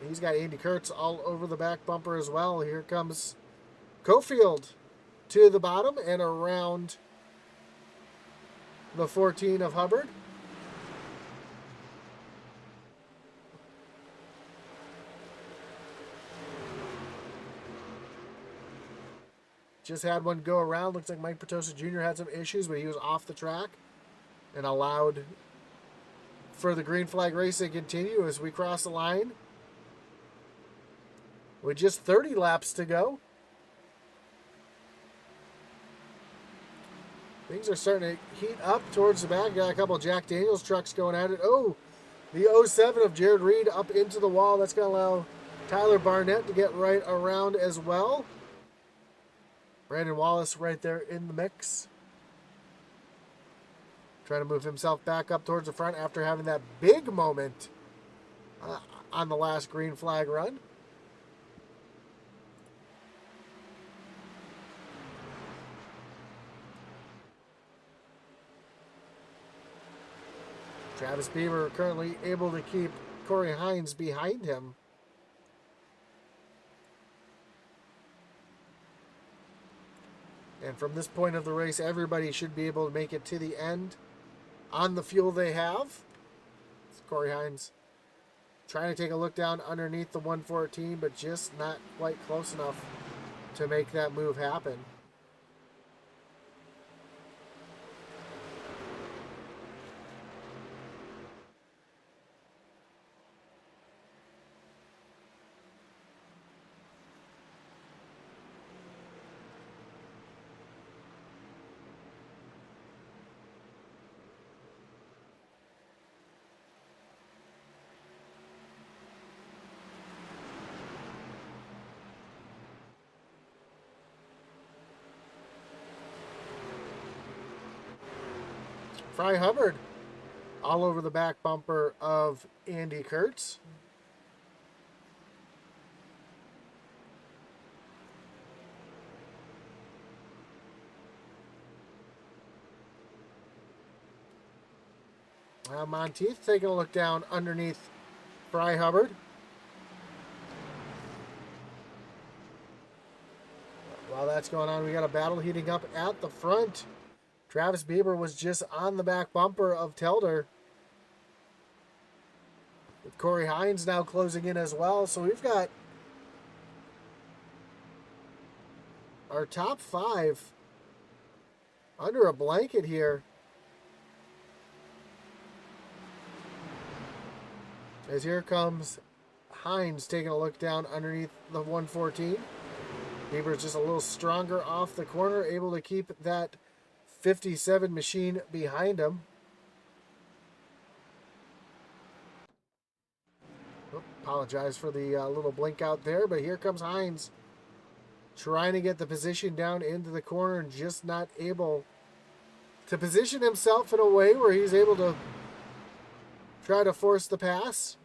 He's got Andy Kurtz all over the back bumper as well. Here comes Cofield to the bottom and around the 14 of Hubbard. Just had one go around. Looks like Mike Petosa Jr. had some issues, but he was off the track and allowed for the green flag race to continue as we cross the line with just 30 laps to go. Things are starting to heat up towards the back. Got a couple of Jack Daniels trucks going at it. Oh, the 07 of Jared Reed up into the wall. That's going to allow Tyler Barnett to get right around as well. Brandon Wallace right there in the mix. Trying to move himself back up towards the front after having that big moment on the last green flag run. Travis Bieber currently able to keep Corey Hines behind him. And from this point of the race, everybody should be able to make it to the end on the fuel they have. It's Corey Hines trying to take a look down underneath the 114, but just not quite close enough to make that move happen. Fry Hubbard all over the back bumper of Andy Kurtz. Monteith taking a look down underneath Fry Hubbard. While that's going on, we got a battle heating up at the front. Travis Bieber was just on the back bumper of Telder. With Corey Hines now closing in as well. So we've got our top 5 under a blanket here. As here comes Hines taking a look down underneath the 114. Bieber's just a little stronger off the corner, able to keep that 57 machine behind him. Oh, apologize for the little blink out there, but here comes Hines trying to get the position down into the corner and just not able to position himself in a way where he's able to try to force the pass.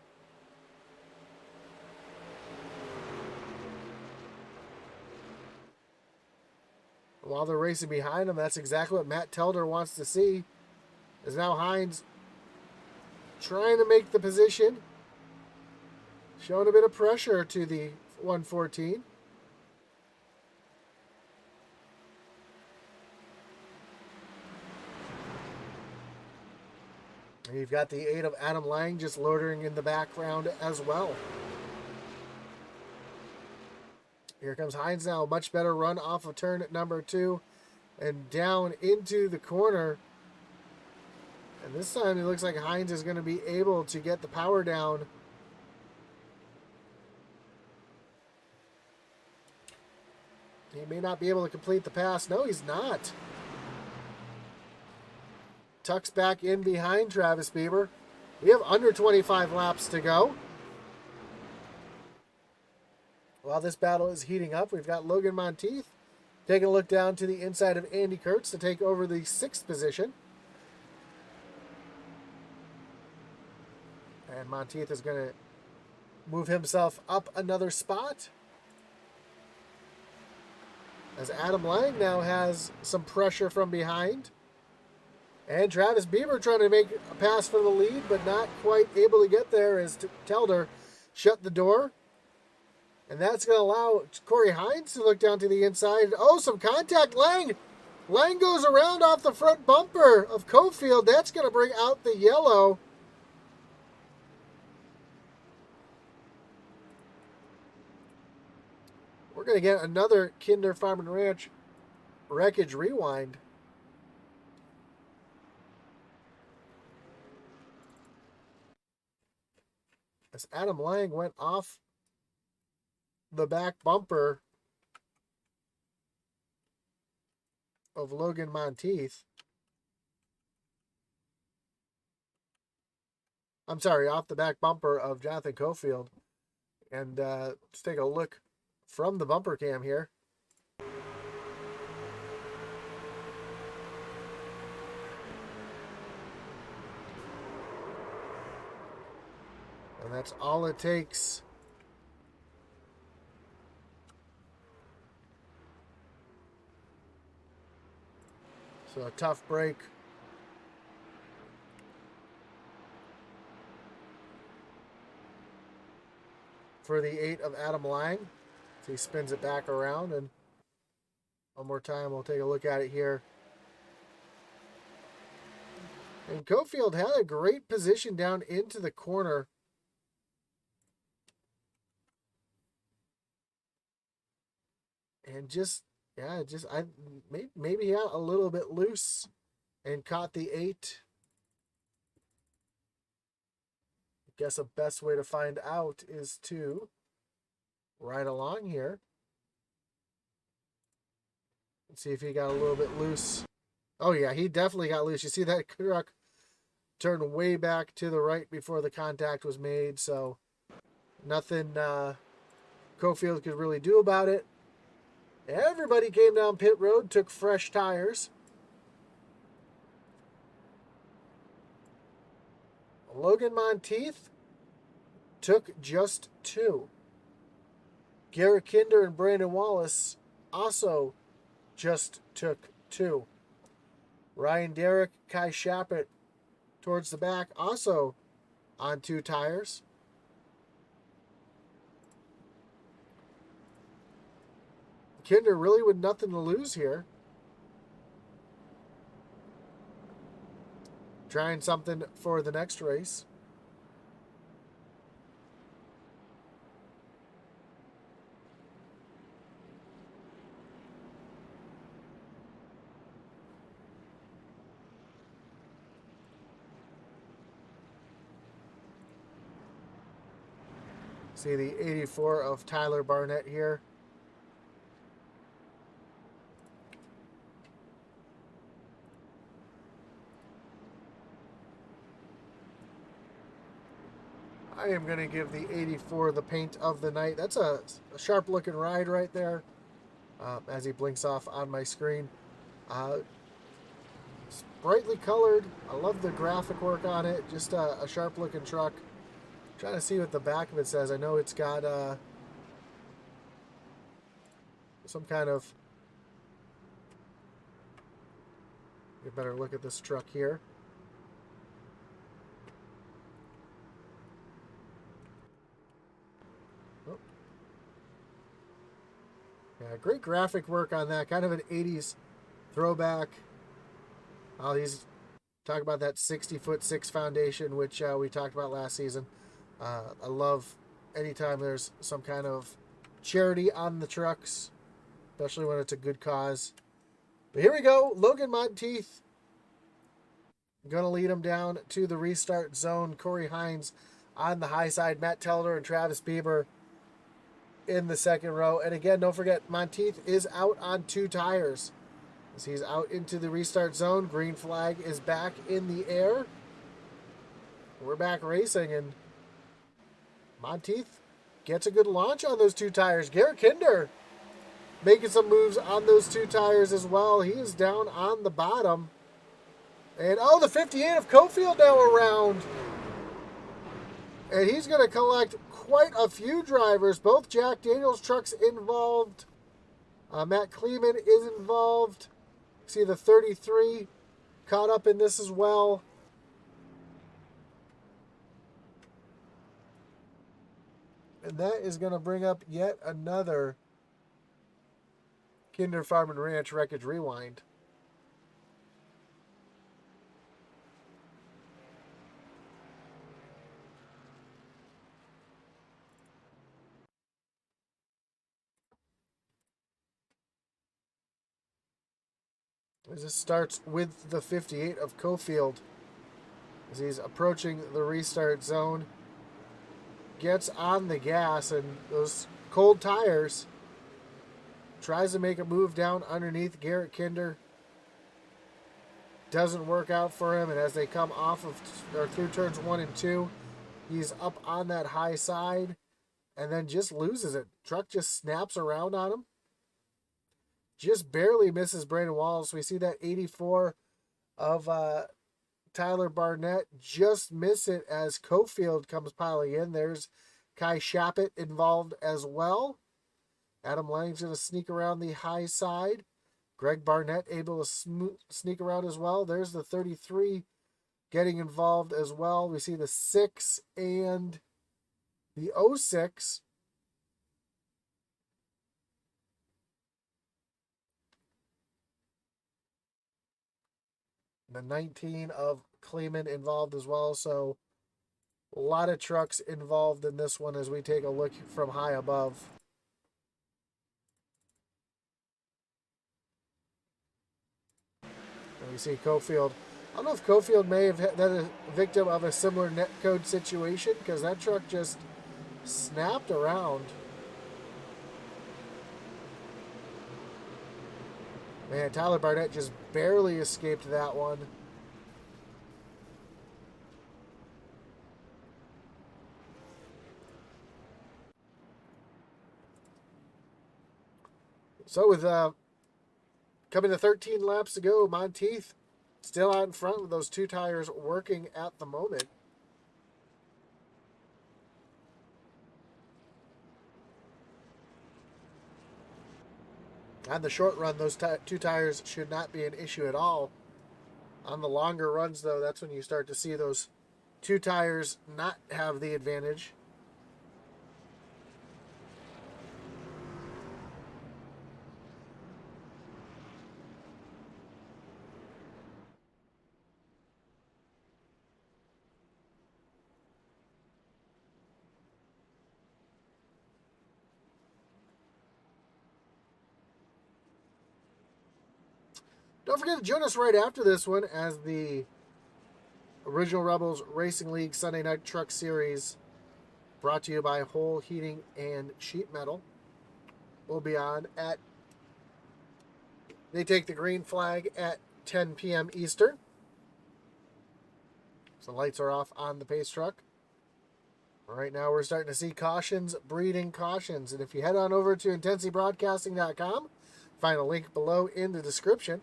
While they're racing behind him, that's exactly what Matt Telder wants to see. Is now Hines trying to make the position. Showing a bit of pressure to the 114. And you've got the 8 of Adam Lang just loitering in the background as well. Here comes Hines now. Much better run off of turn at number 2 and down into the corner. And this time it looks like Hines is going to be able to get the power down. He may not be able to complete the pass. No, he's not. Tucks back in behind Travis Bieber. We have under 25 laps to go. While this battle is heating up, we've got Logan Monteith taking a look down to the inside of Andy Kurtz to take over the 6th position. And Monteith is going to move himself up another spot. As Adam Lang now has some pressure from behind. And Travis Bieber trying to make a pass for the lead, but not quite able to get there as Telder shut the door. And that's going to allow Corey Hines to look down to the inside. Oh, some contact. Lang goes around off the front bumper of Cofield. That's going to bring out the yellow. We're going to get another Kinder Farm and Ranch wreckage rewind. As Adam Lang went off the back bumper of Logan Monteith. I'm sorry, off the back bumper of Jonathan Cofield. And let's take a look from the bumper cam here. And that's all it takes. So a tough break. For the 8 of Adam Lang. So he spins it back around, and one more time we'll take a look at it here. And Cofield had a great position down into the corner. And maybe he got a little bit loose and caught the 8. I guess the best way to find out is to ride along here and see if he got a little bit loose. Oh yeah, he definitely got loose. You see that truck turn way back to the right before the contact was made, so nothing Cofield could really do about it. Everybody came down pit road, took fresh tires. Logan Monteith took just 2. Garrett Kinder and Brandon Wallace also just took 2. Ryan Derrick, Kai Shappett towards the back, also on 2 tires. Kinder really with nothing to lose here. Trying something for the next race. See the 84 of Tyler Barnett here. I am going to give the 84 the paint of the night. That's a sharp looking ride right there as he blinks off on my screen. It's brightly colored. I love the graphic work on it. Just a sharp looking truck. I'm trying to see what the back of it says. I know it's got some kind of Get a better look at this truck here. Oh. Yeah, great graphic work on that. Kind of an 80s throwback. He's talking about that 60'6" foundation, which we talked about last season. I love anytime there's some kind of charity on the trucks, especially when it's a good cause. But here we go. Logan Monteith going to lead him down to the restart zone. Corey Hines on the high side. Matt Teller and Travis Bieber in the second row. And again, don't forget, Monteith is out on 2 tires. As he's out into the restart zone. Green flag is back in the air. We're back racing, and Monteith gets a good launch on those 2 tires. Garrett Kinder making some moves on those 2 tires as well. He is down on the bottom. And, the 58 of Cofield now around. And he's going to collect quite a few drivers. Both Jack Daniels trucks involved. Matt Kleeman is involved. See the 33 caught up in this as well. And that is going to bring up yet another Kinder Farm and Ranch Wreckage Rewind. As this starts with the 58 of Cofield. As he's approaching the restart zone. Gets on the gas, and those cold tires. Tries to make a move down underneath Garrett Kinder. Doesn't work out for him, and as they come off of or through turns 1 and 2, he's up on that high side and then just loses it. Truck just snaps around on him. Just barely misses Brandon Wallace. We see that 84 of Tyler Barnett just miss it as Cofield comes piling in. There's Kai Shappett involved as well. Adam Lang's going to sneak around the high side. Greg Barnett able to sneak around as well. There's the 33 getting involved as well. We see the 6 and the 06. The 19 of Kleeman involved as well. So a lot of trucks involved in this one as we take a look from high above. And we see Cofield. I don't know if Cofield may have been a victim of a similar netcode situation, because that truck just snapped around. Man, Tyler Barnett just barely escaped that one. So with coming to 13 laps to go, Monteith still out in front with those 2 tires working at the moment. On the short run, those 2 tires should not be an issue at all. On the longer runs, though, that's when you start to see those 2 tires not have the advantage. Don't forget to join us right after this one as the Original Rebels Racing League Sunday Night Truck Series, brought to you by Whole Heating and Sheet Metal, will be on at, they take the green flag at 10 p.m. Eastern. So the lights are off on the pace truck. Right now we're starting to see cautions breeding cautions. And if you head on over to intensitybroadcasting.com, find a link below in the description.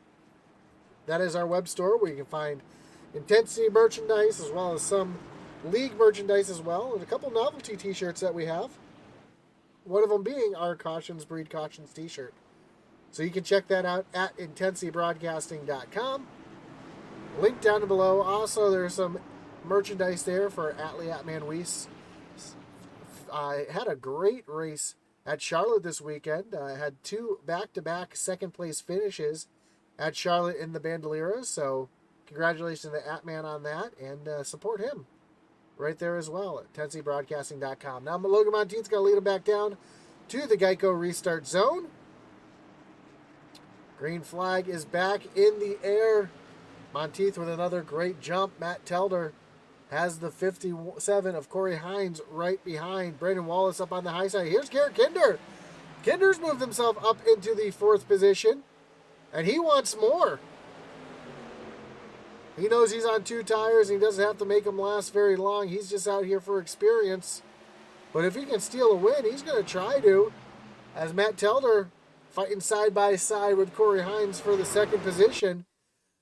That is our web store where you can find Intensity merchandise as well as some league merchandise as well, and a couple novelty t-shirts that we have. One of them being our Cautions Breed Cautions t-shirt. So you can check that out at intensitybroadcasting.com. Link down below. Also, there's some merchandise there for Atman Weiss. I had a great race at Charlotte this weekend. I had 2 back-to-back second-place finishes at Charlotte in the Bandoliera. So congratulations to Atman on that, and support him right there as well at TennesseeBroadcasting.com. Now Logan Monteith's going to lead him back down to the Geico restart zone. Green flag is back in the air. Monteith with another great jump. Matt Telder has the 57 of Corey Hines right behind. Brandon Wallace up on the high side. Here's Garrett Kinder. Kinder's moved himself up into the 4th position, and he wants more. He knows he's on 2 tires, and he doesn't have to make them last very long. He's just out here for experience. But if he can steal a win, he's going to try to. As Matt Telder fighting side by side with Corey Hines for the 2nd position.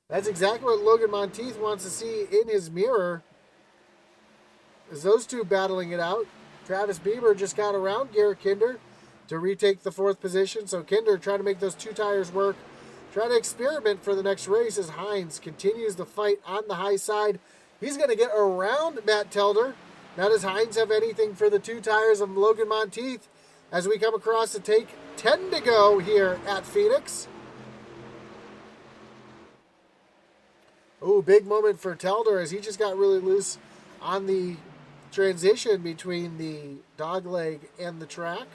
That's exactly what Logan Monteith wants to see in his mirror. Is those two battling it out. Travis Bieber just got around Garrett Kinder to retake the 4th position. So Kinder trying to make those 2 tires work. Trying to experiment for the next race as Hines continues the fight on the high side. He's going to get around Matt Telder. Now does Hines have anything for the 2 tires of Logan Monteith as we come across to take 10 to go here at Phoenix. Ooh, big moment for Telder as he just got really loose on the transition between the dogleg and the track.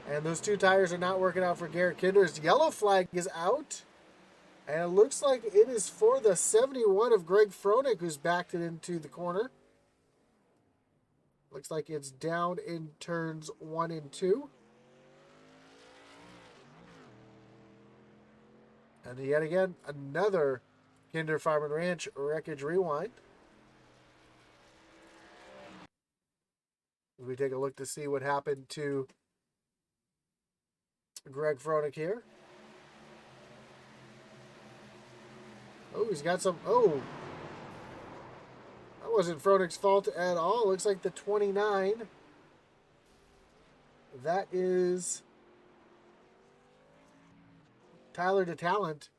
And those 2 tires are not working out for Garrett Kinder's yellow flag is out. And it looks like it is for the 71 of Greg Froenig, who's backed it into the corner. Looks like it's down in turns 1 and 2. And yet again, another Kinder Farm and Ranch wreckage rewind. We take a look to see what happened to Greg Froenig here. Oh, he's got some... Oh, that wasn't Froenig's fault at all. Looks like the 29. That is Tyler DeTalent.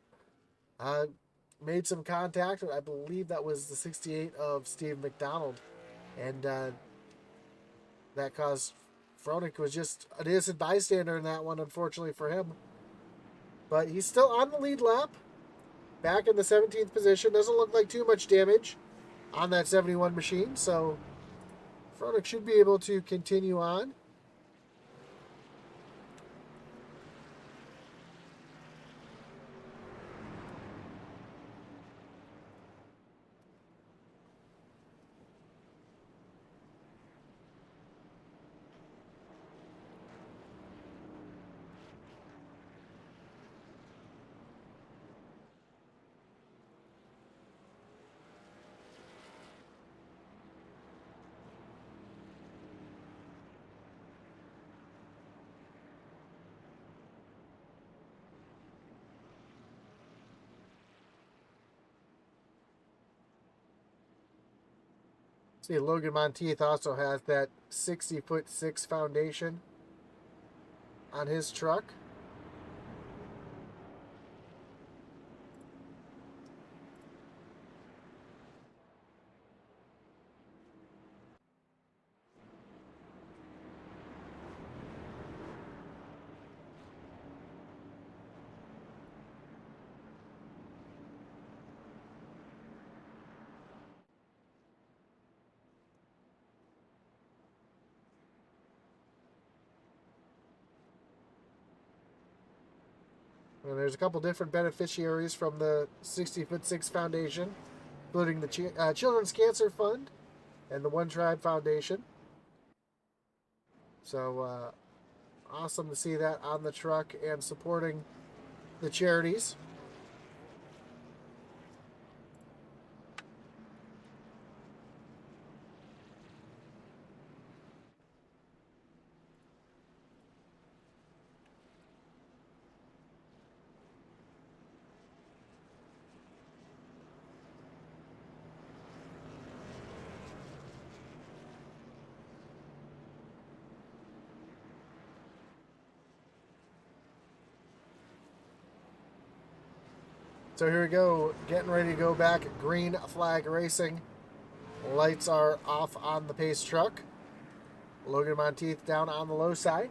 Made some contact. I believe that was the 68 of Steve McDonald. And that caused... Froenig was just an innocent bystander in that one, unfortunately for him. But he's still on the lead lap. Back in the 17th position. Doesn't look like too much damage on that 71 machine. So Froenig should be able to continue on. See, Logan Monteith also has that 60'6" foundation on his truck. And there's a couple different beneficiaries from the 60'6" foundation, including the Children's Cancer Fund and the One Tribe Foundation. So awesome to see that on the truck and supporting the charities. So here we go, getting ready to go back. Green flag racing. Lights are off on the pace truck. Logan Monteith down on the low side.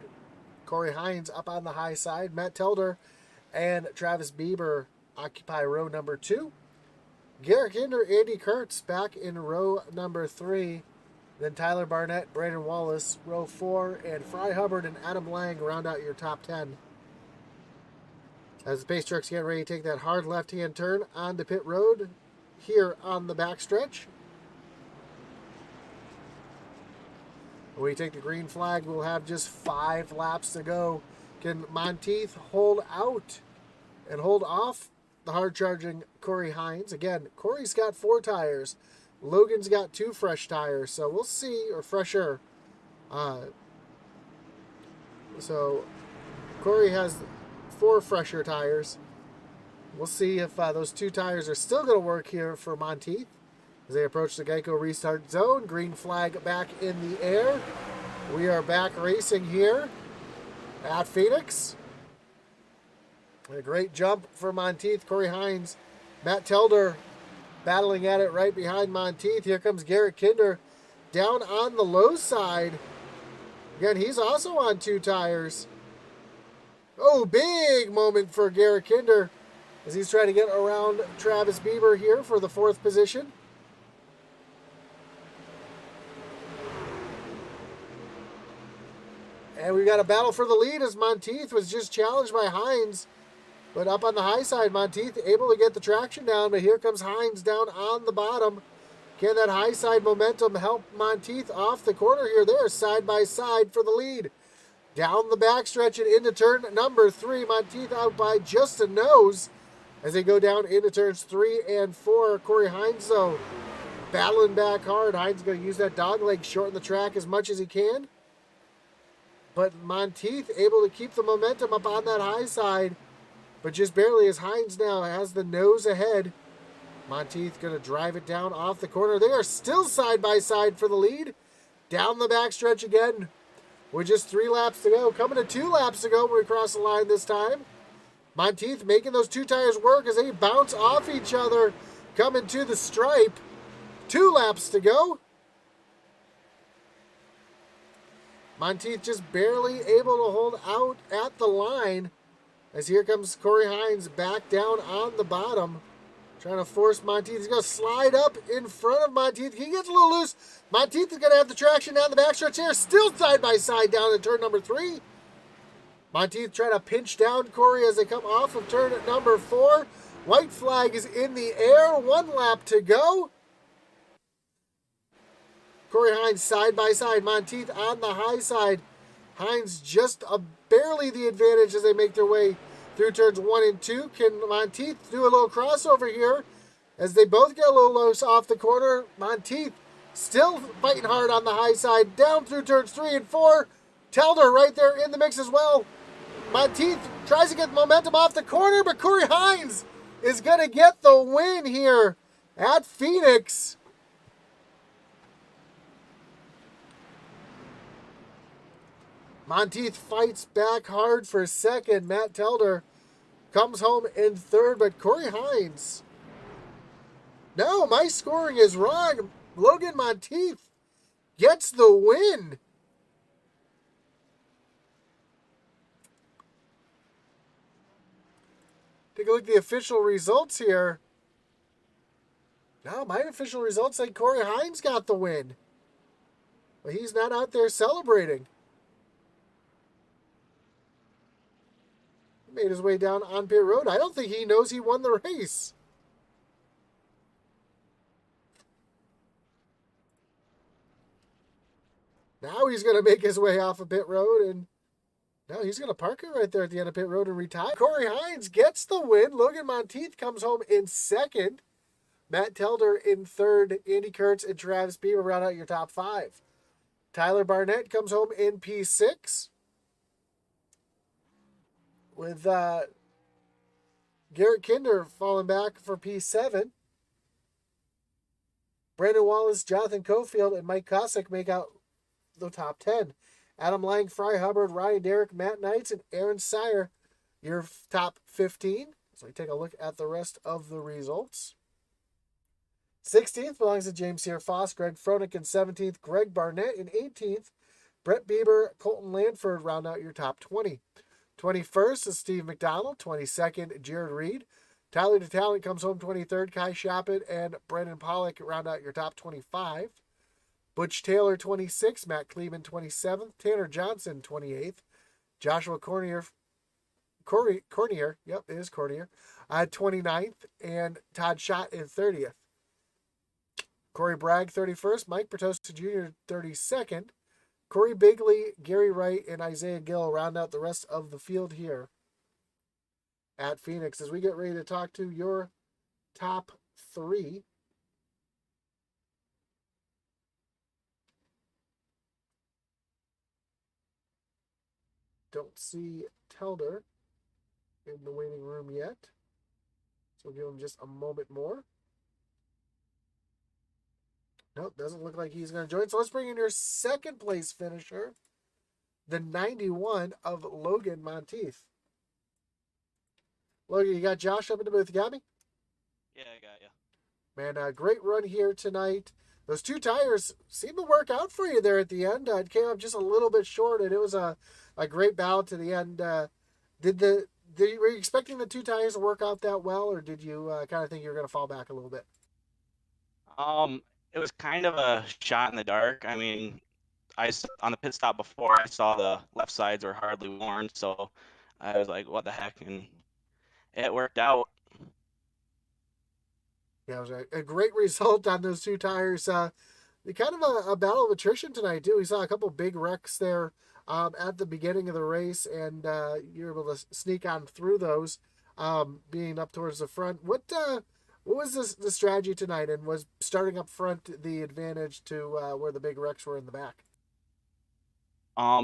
Corey Hines up on the high side. Matt Telder and Travis Bieber occupy row number 2. Garrett Kinder, Andy Kurtz back in row number 3. Then Tyler Barnett, Brandon Wallace, row 4. And Fry Hubbard and Adam Lang round out your top 10. As the pace truck's getting ready to take that hard left-hand turn onto pit road here on the backstretch. When we take the green flag, we'll have just 5 laps to go. Can Monteith hold out and hold off the hard-charging Corey Hines? Again, Corey's got 4 tires. Logan's got 2 fresh tires, so we'll see, or fresher. So Corey has 4 fresher tires. We'll see if those 2 tires are still going to work here for Monteith. As they approach the Geico restart zone, green flag back in the air. We are back racing here at Phoenix. A great jump for Monteith. Corey Hines, Matt Telder battling at it right behind Monteith. Here comes Garrett Kinder down on the low side. Again, he's also on 2 tires. Oh, big moment for Garrett Kinder as he's trying to get around Travis Bieber here for the 4th position. And we've got a battle for the lead as Monteith was just challenged by Hines. But up on the high side, Monteith able to get the traction down. But here comes Hines down on the bottom. Can that high side momentum help Monteith off the corner here? They're side by side for the lead. Down the backstretch and into turn number 3. Monteith out by just a nose as they go down into turns 3 and 4. Corey Hines, though, battling back hard. Hines going to use that dog leg, shorten the track as much as he can. But Monteith able to keep the momentum up on that high side, but just barely, as Hines now has the nose ahead. Monteith going to drive it down off the corner. They are still side by side for the lead. Down the backstretch again with just 3 laps to go. Coming to 2 laps to go when we cross the line this time. Monteith making those 2 tires work as they bounce off each other, coming to the stripe. 2 laps to go. Monteith just barely able to hold out at the line as here comes Corey Hines back down on the bottom, trying to force Monteith. He's going to slide up in front of Monteith. He gets a little loose. Monteith is going to have the traction down the backstretch here, still side by side down in turn number 3. Monteith trying to pinch down Corey as they come off of turn number 4. White flag is in the air. 1 lap to go. Corey Hines side by side. Monteith on the high side. Hines just barely the advantage as they make their way through turns 1 and 2. Can Monteith do a little crossover here as they both get a little loose off the corner? Monteith still fighting hard on the high side down through turns 3 and 4. Telder right there in the mix as well. Monteith tries to get momentum off the corner, but Corey Hines is going to get the win here at Phoenix. Monteith fights back hard for second. Matt Telder comes home in third, but Corey Hines. No, my scoring is wrong. Logan Monteith gets the win. Take a look at the official results here. No, my official results say Corey Hines got the win. But he's not out there celebrating. Made his way down on pit road. I don't think he knows he won the race. Now he's going to make his way off of pit road, and now he's going to park it right there at the end of pit road and retire. Corey Hines gets the win. Logan Monteith comes home in second. Matt Telder in third. Andy Kurtz and Travis Bieber round out your top 5. Tyler Barnett comes home in P6. With Garrett Kinder falling back for P7. Brandon Wallace, Jonathan Cofield, and Mike Kosick make out the top 10. Adam Lang, Fry Hubbard, Ryan Derrick, Matt Knights, and Aaron Sire, your top 15. So we take a look at the rest of the results. 16th belongs to James Foss, Greg Froelich in 17th, Greg Barnett in 18th, Brett Bieber, Colton Lanford round out your top 20. 21st is Steve McDonald, 22nd, Jared Reed. Tyler DeTalent comes home 23rd, Kai Shoppett and Brendan Pollock round out your top 25. Butch Taylor 26th, Matt Kleeman 27th, Tanner Johnson 28th, Joshua Cornier, yep, it is Cornier, 29th, and Todd Schott in 30th. Corey Bragg 31st, Mike Bertosa Jr. 32nd, Corey Bigley, Gary Wright, and Isaiah Gill round out the rest of the field here at Phoenix as we get ready to talk to your top 3. Don't see Telder in the waiting room yet, so we'll give him just a moment more. Nope, doesn't look like he's going to join. So let's bring in your second place finisher, the 91 of Logan Monteith. Logan, you got Josh up in the booth. You got me? Yeah, I got you. Man, great run here tonight. Those 2 tires seemed to work out for you there at the end. It came up just a little bit short, and it was a great battle to the end. Were you expecting the 2 tires to work out that well, or did you kind of think you were going to fall back a little bit? It was kind of a shot in the dark. I mean, on the pit stop before, I saw the left sides were hardly worn, so I was like, what the heck? And it worked out. Yeah, it was a great result on those 2 tires. Kind of a battle of attrition tonight, too. We saw a couple big wrecks there at the beginning of the race, and you were able to sneak on through those, being up towards the front. What was the strategy tonight, and was starting up front the advantage to where the big wrecks were in the back?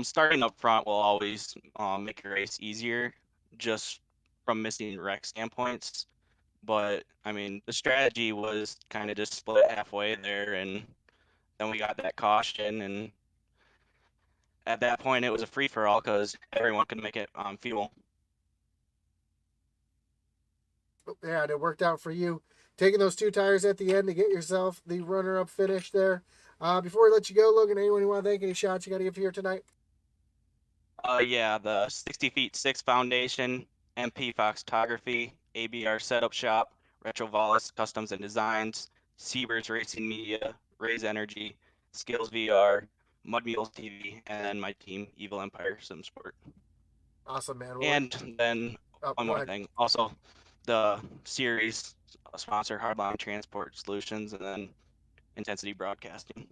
Starting up front will always make your race easier, just from missing wreck standpoints. But I mean, the strategy was kind of just split halfway there, and then we got that caution, and at that point it was a free for all because everyone could make it fuel. Yeah, and it worked out for you. Taking those 2 tires at the end to get yourself the runner-up finish there. Before we let you go, Logan, anyone you want to thank, any shots you got to give here tonight? Yeah, the 60 Feet 6 Foundation, MP Fox Photography, ABR Setup Shop, Retro Volis Customs and Designs, Seabirds Racing Media, Raise Energy, Skills VR, Mud Mules TV, and then my team, Evil Empire Sim Sport. Awesome, man. And then one more thing, also the series sponsor, Hardline Transport Solutions, and then Intensity Broadcasting.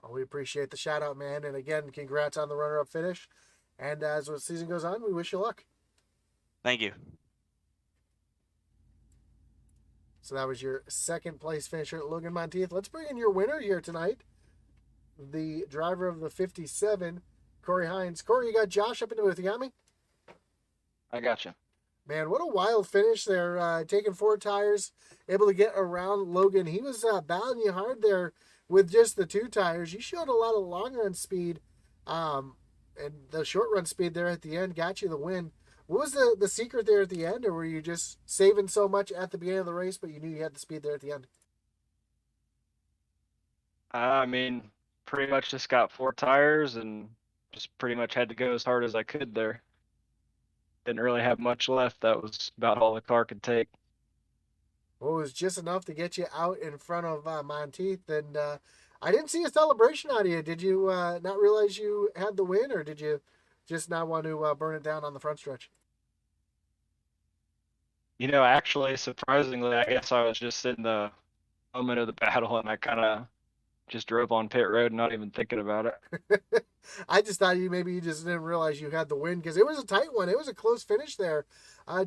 Well, we appreciate the shout out, man. And again, congrats on the runner-up finish. And as the season goes on, we wish you luck. Thank you. So that was your second place finisher, Logan Monteith. Let's bring in your winner here tonight, the driver of the 57, Corey Hines. Corey, you got Josh up in the booth. You got me? I got you. Man, what a wild finish there. Taking 4 tires, able to get around Logan. He was battling you hard there with just the 2 tires. You showed a lot of long run speed, and the short run speed there at the end got you the win. What was the secret there at the end, or were you just saving so much at the beginning of the race, but you knew you had the speed there at the end? I mean, pretty much just got 4 tires and just pretty much had to go as hard as I could there. Didn't really have much left. That was about all the car could take. Well, it was just enough to get you out in front of Monteith. And I didn't see a celebration out of you. Did you not realize you had the win, or did you just not want to burn it down on the front stretch? You know, actually, surprisingly, I guess I was just in the moment of the battle and I kind of just drove on pit road, not even thinking about it. I just thought maybe you just didn't realize you had the win, because it was a tight one. It was a close finish there.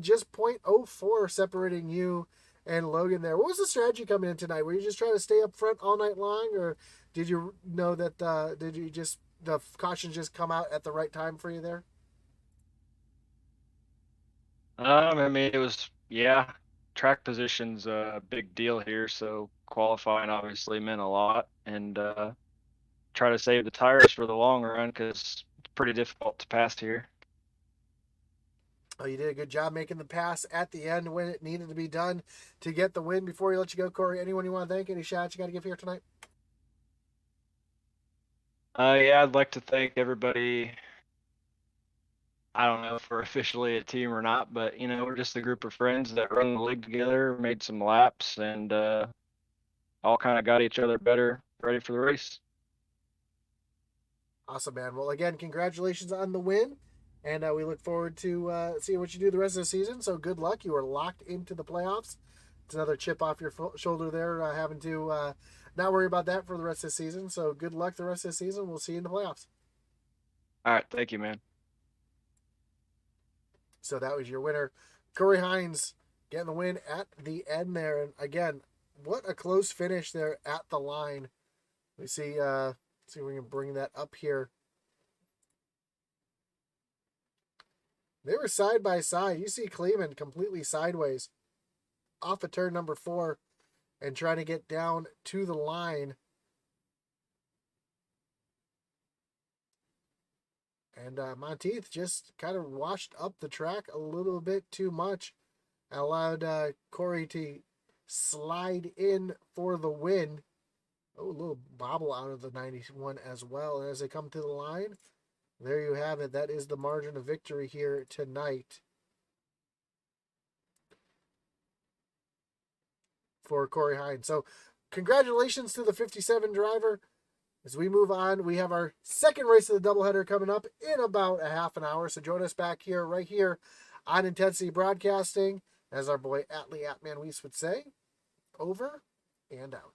Just .04 separating you and Logan there. What was the strategy coming in tonight? Were you just trying to stay up front all night long, or did you know that the cautions just come out at the right time for you there? I mean, it was, yeah, track position's a big deal here, so qualifying obviously meant a lot, and try to save the tires for the long run because it's pretty difficult to pass here. Oh, you did a good job making the pass at the end when it needed to be done to get the win. Before we let you go, Corey, anyone you want to thank? Any shots you got to give here tonight? Yeah, I'd like to thank everybody. I don't know if we're officially a team or not, but we're just a group of friends that run the league together, made some laps, and all kind of got each other better, ready for the race. Awesome, man. Well, again, congratulations on the win. And we look forward to seeing what you do the rest of the season. So good luck. You are locked into the playoffs. It's another chip off your shoulder there, having to not worry about that for the rest of the season. So good luck the rest of the season. We'll see you in the playoffs. All right, thank you, man. So that was your winner, Corey Hines, getting the win at the end there. And again, what a close finish there at the line. We see if we can bring that up here. They were side by side. You see Kleeman completely sideways off of turn number 4 and trying to get down to the line. And Monteith just kind of washed up the track a little bit too much and allowed Corey to slide in for the win. Oh, a little bobble out of the 91 as well. And as they come to the line, there you have it. That is the margin of victory here tonight for Corey Hines. So congratulations to the 57 driver. As we move on, we have our second race of the doubleheader coming up in about a half an hour. So join us back here, right here on Intensity Broadcasting. As our boy Atlee Atman Weiss would say, over and out.